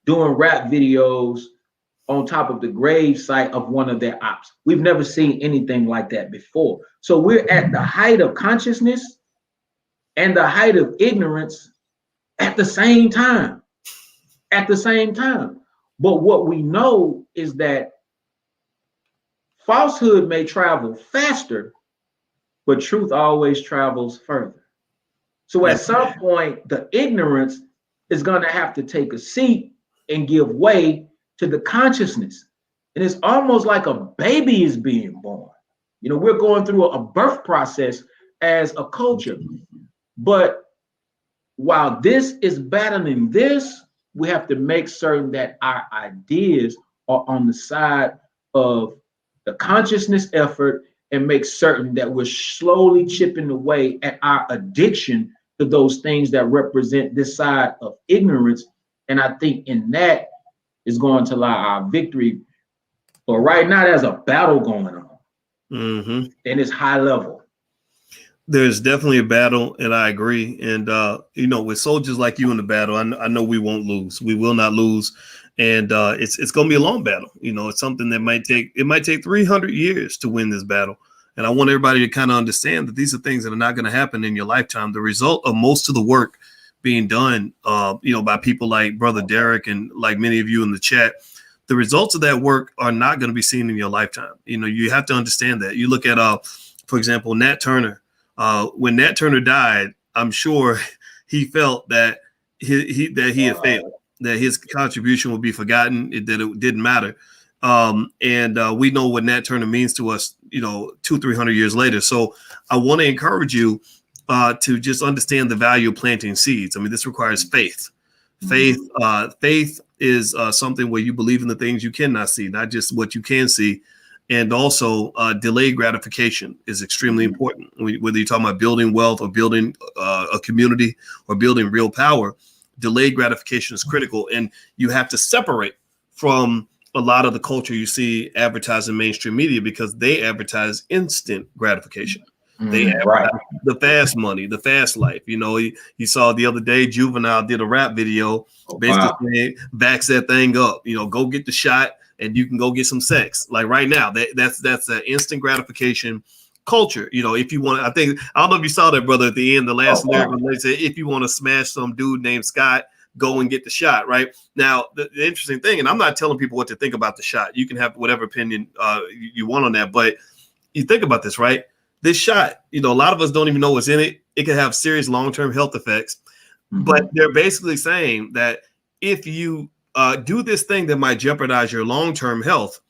doing rap videos on top of the grave site of one of their ops. We've never seen anything like that before. So we're at the height of consciousness and the height of ignorance at the same time. At the same time. But what we know is that falsehood may travel faster, but truth always travels further. So at some point, the ignorance is going to have to take a seat and give way to the consciousness. And it's almost like a baby is being born. We're going through a birth process as a culture. But while this is battling this, we have to make certain that our ideas are on the side of the consciousness effort and make certain that we're slowly chipping away at our addiction to those things that represent this side of ignorance. And I think in that is going to lie our victory. But right now, there's a battle going on. And it's high level. There's definitely a battle, and I agree. And with soldiers like you in the battle, I know we won't lose. We will not lose. And it's going to be a long battle. It's something that might take 300 years to win this battle. And I want everybody to kind of understand that these are things that are not going to happen in your lifetime. The result of most of the work being done, by people like Brother Deric and like many of you in the chat, the results of that work are not going to be seen in your lifetime. You have to understand that. You look at, for example, Nat Turner. When Nat Turner died, I'm sure he felt that he had failed, that his contribution would be forgotten, that it didn't matter. And we know what Nat Turner means to us, 200-300 years later. So I want to encourage you to just understand the value of planting seeds. I mean, this requires faith. Faith is something where you believe in the things you cannot see, not just what you can see. And also delayed gratification is extremely important. Whether you're talking about building wealth or building a community or building real power, delayed gratification is critical. And you have to separate from a lot of the culture you see advertised in mainstream media, because they advertise instant gratification. They advertise the fast money, the fast life. You saw the other day, Juvenile did a rap video basically saying, vax that thing up, go get the shot and you can go get some sex. Like right now, that's an instant gratification culture. If you want, I don't know if you saw that, brother, at the end, the last lyric, when they said, if you want to smash some dude named Scott, go and get the shot. Right now, the interesting thing, and I'm not telling people what to think about the shot. You can have whatever opinion you want on that, but you think about this, right? This shot, a lot of us don't even know what's in it. It can have serious long-term health effects, but they're basically saying that if you do this thing that might jeopardize your long-term health,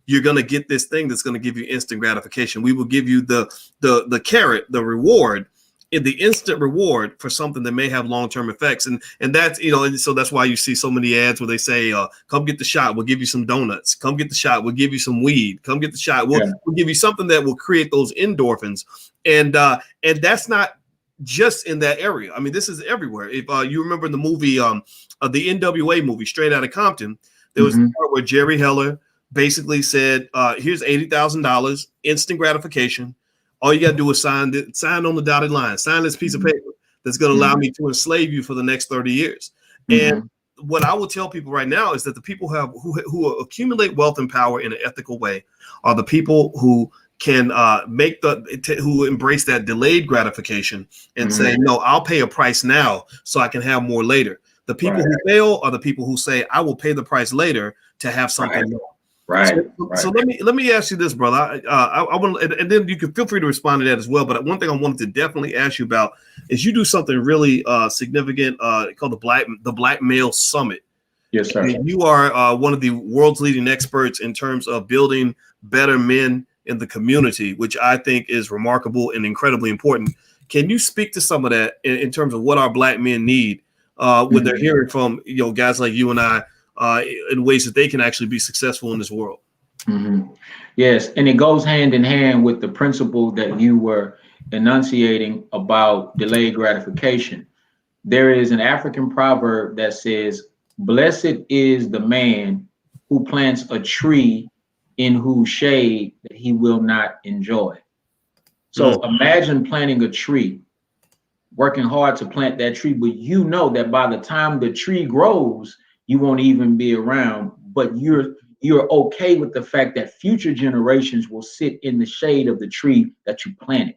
you're going to get this thing that's going to give you instant gratification. We will give you the carrot, the reward, in the instant reward for something that may have long-term effects. And that's, and so that's why you see so many ads where they say, come get the shot, we'll give you some donuts. Come get the shot, we'll give you some weed. Come get the shot, we'll give you something that will create those endorphins. And that's not just in that area. I mean, this is everywhere. If you remember the movie, the NWA movie, Straight Outta Compton, there was a part where Jerry Heller basically said, here's $80,000, instant gratification. All you got to do is sign on the dotted line, sign this piece of paper that's going to allow me to enslave you for the next 30 years. And what I will tell people right now is that the people who accumulate wealth and power in an ethical way are the people who can make who embrace that delayed gratification and say, no, I'll pay a price now so I can have more later. The people who fail are the people who say, I will pay the price later to have something more. So let me ask you this, brother. I want, and then you can feel free to respond to that as well. But one thing I wanted to definitely ask you about is you do something really significant called the Black Male Summit. Yes, sir. And you are one of the world's leading experts in terms of building better men in the community, which I think is remarkable and incredibly important. Can you speak to some of that in terms of what our Black men need when they're hearing from guys like you and I in ways that they can actually be successful in this world? Yes, and it goes hand in hand with the principle that you were enunciating about delayed gratification. There is an African proverb that says, "Blessed is the man who plants a tree in whose shade that he will not enjoy." So imagine planting a tree, working hard to plant that tree, but you know that by the time the tree grows, you won't even be around, but you're okay with the fact that future generations will sit in the shade of the tree that you planted.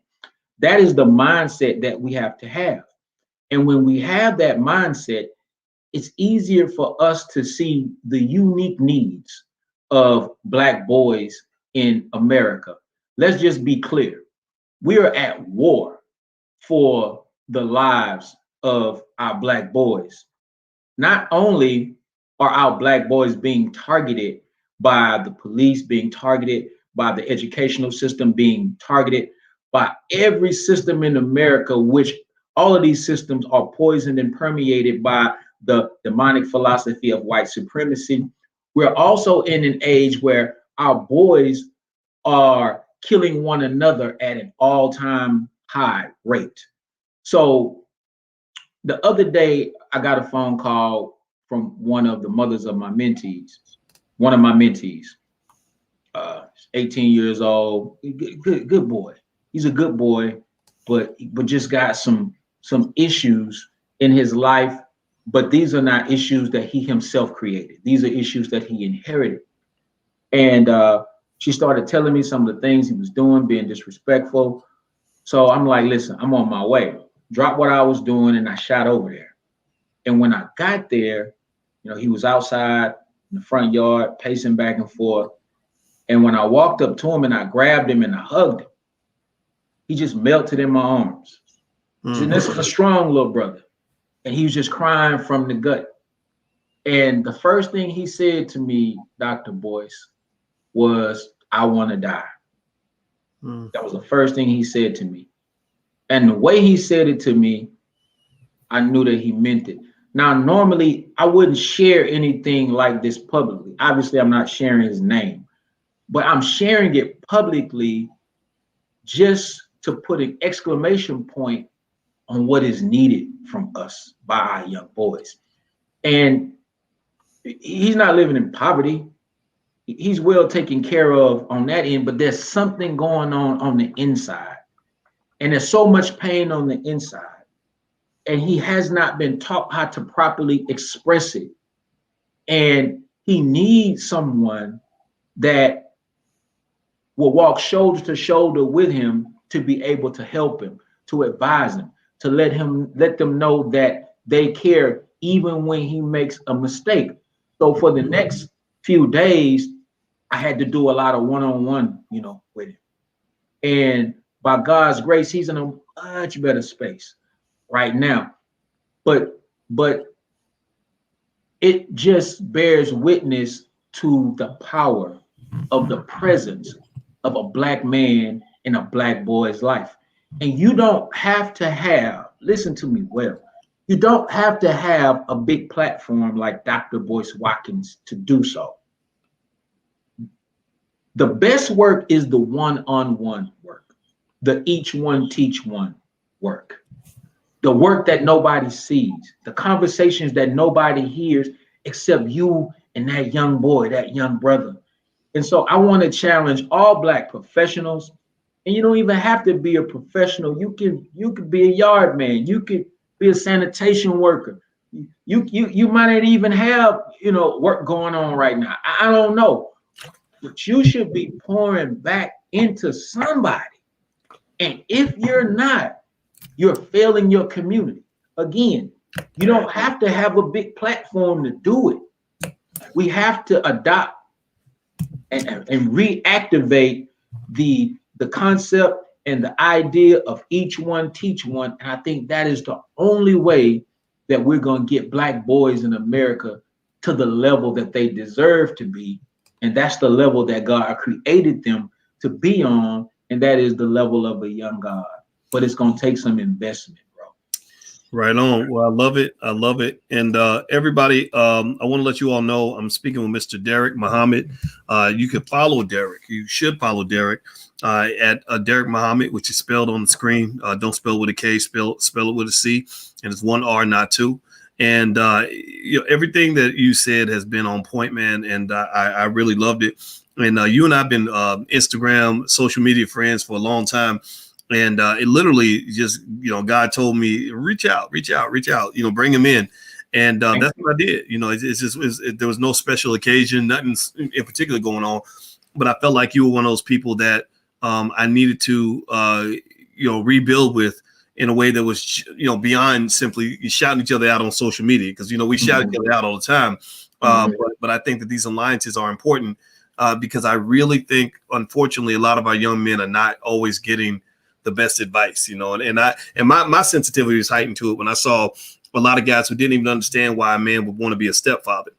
That is the mindset that we have to have. And when we have that mindset, it's easier for us to see the unique needs of Black boys in America. Let's just be clear. We are at war for the lives of our Black boys. Not only are our Black boys being targeted by the police, being targeted by the educational system, being targeted by every system in America, which all of these systems are poisoned and permeated by the demonic philosophy of white supremacy. We're also in an age where our boys are killing one another at an all-time high rate. So the other day, I got a phone call from one of the mothers of my mentees, 18 years old, good boy. He's a good boy, but just got some issues in his life. But these are not issues that he himself created. These are issues that he inherited. And she started telling me some of the things he was doing, being disrespectful. So I'm like, listen, I'm on my way. Dropped what I was doing and I shot over there. And when I got there, he was outside in the front yard, pacing back and forth. And when I walked up to him and I grabbed him and I hugged him, he just melted in my arms. And this is a strong little brother. And he was just crying from the gut. And the first thing he said to me, Dr. Boyce, was, "I want to die." That was the first thing he said to me. And the way he said it to me, I knew that he meant it. Now, normally, I wouldn't share anything like this publicly. Obviously, I'm not sharing his name, but I'm sharing it publicly just to put an exclamation point on what is needed from us by our young boys. And he's not living in poverty. He's well taken care of on that end, but there's something going on the inside. And there's so much pain on the inside. And he has not been taught how to properly express it. And he needs someone that will walk shoulder to shoulder with him to be able to help him, to advise him, to let them know that they care even when he makes a mistake. So for the next few days, I had to do a lot of one-on-one, with him. And by God's grace, he's in a much better space right now. But it just bears witness to the power of the presence of a Black man in a Black boy's life. And you don't have to have, listen to me well, you don't have to have a big platform like Dr. Boyce Watkins to do so. The best work is the one-on-one work, the each one teach one work, the work that nobody sees, the conversations that nobody hears except you and that young boy, that young brother. And so I want to challenge all Black professionals, and you don't even have to be a professional. You could be a yard man, you could be a sanitation worker. You might not even have work going on right now. I don't know. But you should be pouring back into somebody. And if you're not, you're failing your community. Again, you don't have to have a big platform to do it. We have to adopt and reactivate the concept and the idea of each one teach one. And I think that is the only way that we're going to get Black boys in America to the level that they deserve to be. And that's the level that God created them to be on. And that is the level of a young God. But it's going to take some investment, bro. Right on. Well, I love it. I love it. And everybody, I want to let you all know I'm speaking with Mr. Deric Muhammad. You can follow Deric. You should follow Deric at Deric Muhammad, which is spelled on the screen. Don't spell it with a K, spell it with a C. And it's one R, not two. And everything that you said has been on point, man. And I really loved it. And you and I have been Instagram, social media friends for a long time. And it literally just, God told me, reach out, bring him in. And that's what I did. There was no special occasion, nothing in particular going on. But I felt like you were one of those people that I needed to, rebuild with in a way that was, beyond simply shouting each other out on social media. Because, we shout each other out all the time. But I think that these alliances are important because I really think, unfortunately, a lot of our young men are not always getting the best advice, and my sensitivity was heightened to it when I saw a lot of guys who didn't even understand why a man would want to be a stepfather,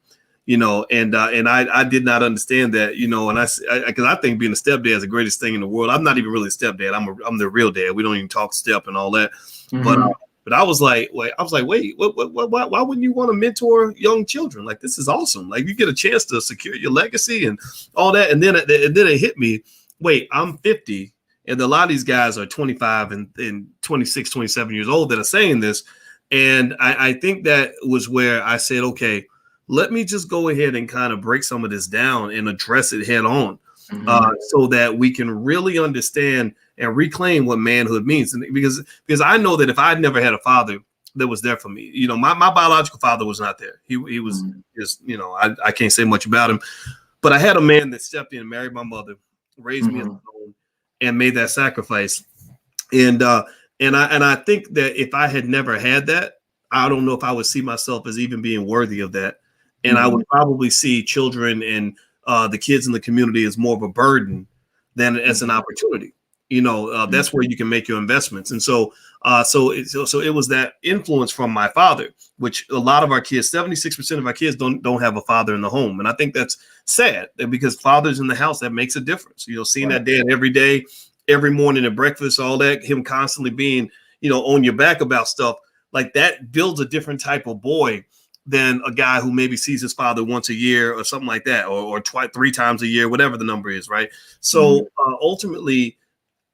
and I did not understand that, and because I think being a stepdad is the greatest thing in the world. I'm not even really a stepdad. I'm the real dad. We don't even talk step and all that. But I was like, wait, why wouldn't you want to mentor young children? Like, this is awesome. Like, you get a chance to secure your legacy and all that. And then it hit me. Wait, I'm 50. And a lot of these guys are 25 and 26, 27 years old that are saying this. And I think that was where I said, okay, let me just go ahead and kind of break some of this down and address it head on so that we can really understand and reclaim what manhood means. And because I know that if I'd never had a father that was there for me, my biological father was not there. He was just, I can't say much about him. But I had a man that stepped in and married my mother, raised me as a own, and made that sacrifice. And I think that if I had never had that, I don't know if I would see myself as even being worthy of that. And I would probably see children and the kids in the community as more of a burden than as an opportunity. That's where you can make your investments. And so it was that influence from my father, which a lot of our kids, 76% of our kids don't have a father in the home. And I think that's sad because fathers in the house, that makes a difference. Seeing that dad every day, every morning at breakfast, all that, him constantly being, on your back about stuff like that builds a different type of boy than a guy who maybe sees his father once a year or something like that, or three times a year, whatever the number is. Right. So ultimately,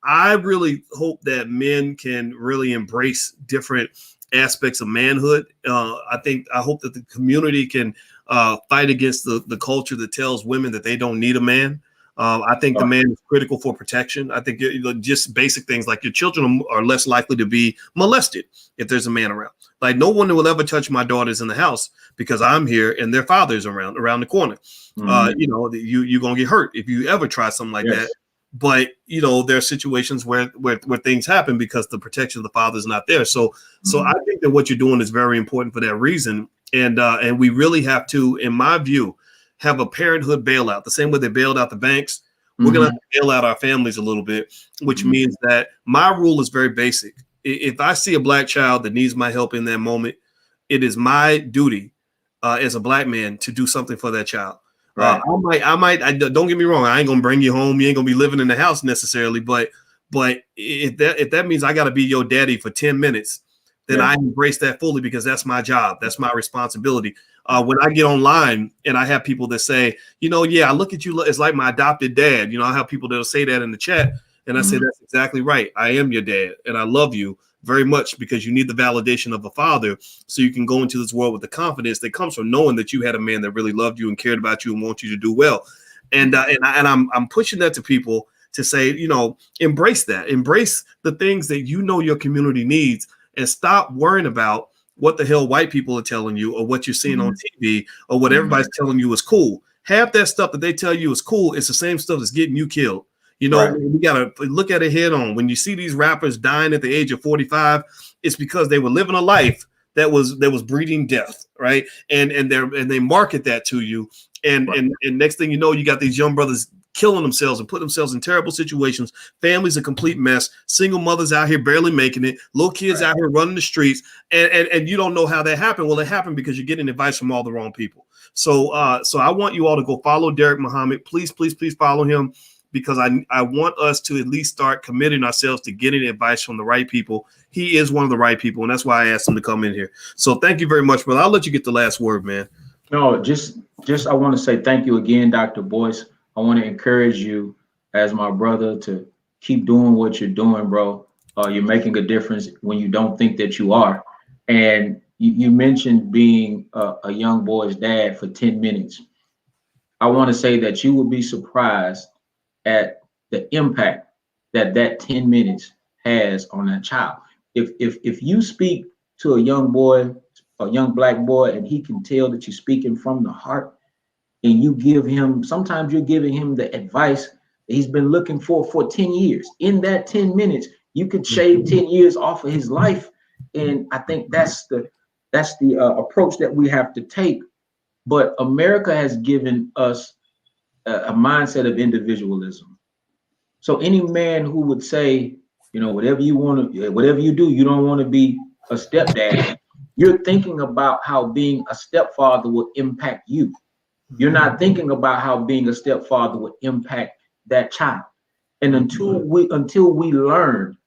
I really hope that men can really embrace different aspects of manhood. I hope that the community can fight against the culture that tells women that they don't need a man. I think the man is critical for protection. I think just basic things like your children are less likely to be molested if there's a man around. Like, no one will ever touch my daughters in the house because I'm here and their father's around the corner. You're going to get hurt if you ever try something like that. But, there are situations where things happen because the protection of the father is not there. So I think that what you're doing is very important for that reason. And we really have to, in my view, have a parenthood bailout. The same way they bailed out the banks, we're going to have to bail out our families a little bit, which means that my rule is very basic. If I see a Black child that needs my help in that moment, it is my duty as a Black man to do something for that child. Right. Don't get me wrong. I ain't gonna bring you home. You ain't gonna be living in the house necessarily. But if that means I got to be your daddy for 10 minutes, then I embrace that fully because that's my job. That's my responsibility. When I get online and I have people that say, I look at you as like my adopted dad. I have people that'll say that in the chat, and I say that's exactly right. I am your dad, and I love you very much because you need the validation of a father so you can go into this world with the confidence that comes from knowing that you had a man that really loved you and cared about you and want you to do well. And I'm pushing that to people to say, embrace that, embrace the things that your community needs, and stop worrying about what the hell white people are telling you or what you're seeing on TV or what everybody's telling you is cool. Half that stuff that they tell you is cool. It's the same stuff that's getting you killed. You know, we got to look at it head on. When you see these rappers dying at the age of 45, it's because they were living a life that was breeding death, right? And they market that to you. And next thing you know, you got these young brothers killing themselves and putting themselves in terrible situations. Families a complete mess. Single mothers out here barely making it. Little kids out here running the streets. And you don't know how that happened. Well, it happened because you're getting advice from all the wrong people. So I want you all to go follow Deric Muhammad. Please, please, please follow him, because I want us to at least start committing ourselves to getting advice from the right people. He is one of the right people, and that's why I asked him to come in here. So thank you very much, brother. I'll let you get the last word, man. No, just I want to say thank you again, Dr. Boyce. I want to encourage you as my brother to keep doing what you're doing, bro. You're making a difference when you don't think that you are. And you mentioned being a young boy's dad for 10 minutes. I want to say that you will be surprised at the impact that 10 minutes has on that child. If you speak to a young boy, a young black boy, and he can tell that you're speaking from the heart, and you give him, sometimes you're giving him the advice that he's been looking for 10 years. In that 10 minutes, you could shave 10 years off of his life. And I think that's the approach that we have to take. But America has given us a mindset of individualism. So any man who would say, you know, whatever you want to, whatever you do, you don't want to be a stepdad. You're thinking about how being a stepfather will impact you. You're not thinking about how being a stepfather would impact that child. And until we learn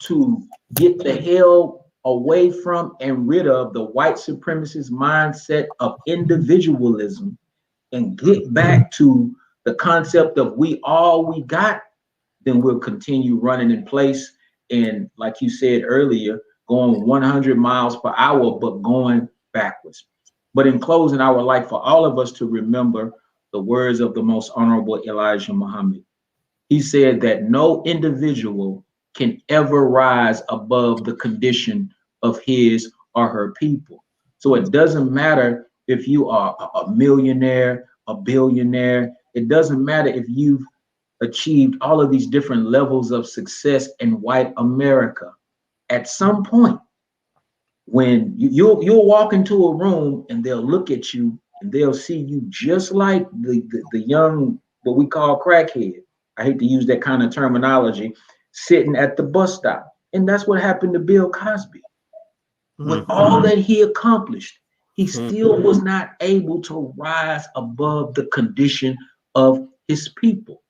to get the hell away from and rid of the white supremacist mindset of individualism and get back to the concept of we all we got, then we'll continue running in place. And like you said earlier, going 100 miles per hour, but going backwards. But in closing, I would like for all of us to remember the words of the most honorable Elijah Muhammad. He said that no individual can ever rise above the condition of his or her people. So it doesn't matter if you are a millionaire, a billionaire. It doesn't matter if you've achieved all of these different levels of success in white America. At some point, when you'll walk into a room and they'll look at you and they'll see you just like the young, what we call crackhead. I hate to use that kind of terminology, sitting at the bus stop. And that's what happened to Bill Cosby. With all that he accomplished, he still was not able to rise above the condition of his people.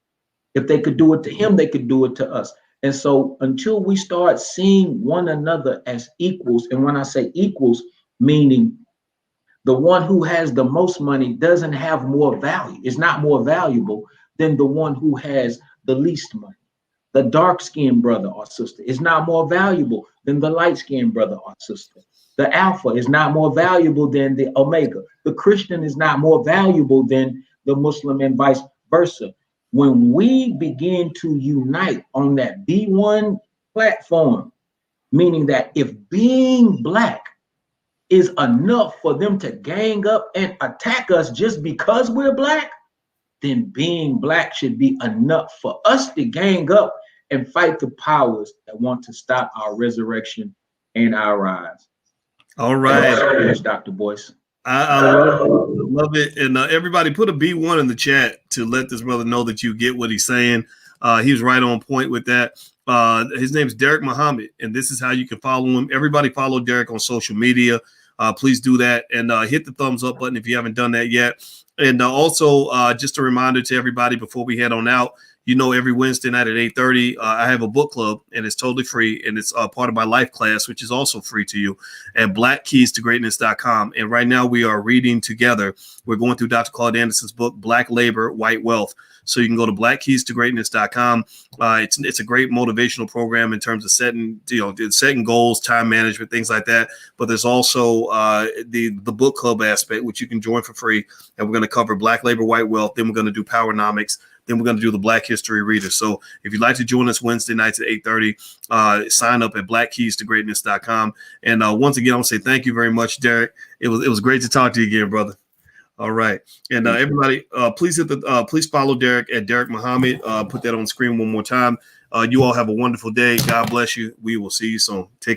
If they could do it to him, they could do it to us. And so until we start seeing one another as equals, and when I say equals, meaning the one who has the most money doesn't have more value, is not more valuable than the one who has the least money. The dark-skinned brother or sister is not more valuable than the light-skinned brother or sister. The alpha is not more valuable than the omega. The Christian is not more valuable than the Muslim, and vice versa. When we begin to unite on that B1 platform, meaning that if being black is enough for them to gang up and attack us just because we're black, then being black should be enough for us to gang up and fight the powers that want to stop our resurrection and our rise. All right. Dr. Boyce. I love it. And everybody put a B1 in the chat to let this brother know that you get what he's saying. He was right on point with that. His name is Deric Muhammad, and this is how you can follow him. Everybody follow Deric on social media. Please do that, and hit the thumbs up button if you haven't done that yet. And also, just a reminder to everybody before we head on out, you know, every Wednesday night at 8:30, I have a book club, and it's totally free, and it's part of my life class, which is also free to you, at blackkeystogreatness.com. And right now we are reading together. We're going through Dr. Claude Anderson's book, Black Labor, White Wealth. So you can go to blackkeystogreatness.com. It's a great motivational program in terms of setting goals, time management, things like that. But there's also the book club aspect, which you can join for free. And we're going to cover Black Labor, White Wealth. Then we're going to do Powernomics. Then we're going to do the Black History Reader. So if you'd like to join us Wednesday nights at 8:30, sign up at blackkeystogreatness.com. And once again, I want to say thank you very much, Deric. It was great to talk to you again, brother. All right. And everybody, please please follow Deric at Deric Muhammad. Put that on screen one more time. You all have a wonderful day. God bless you. We will see you soon. Take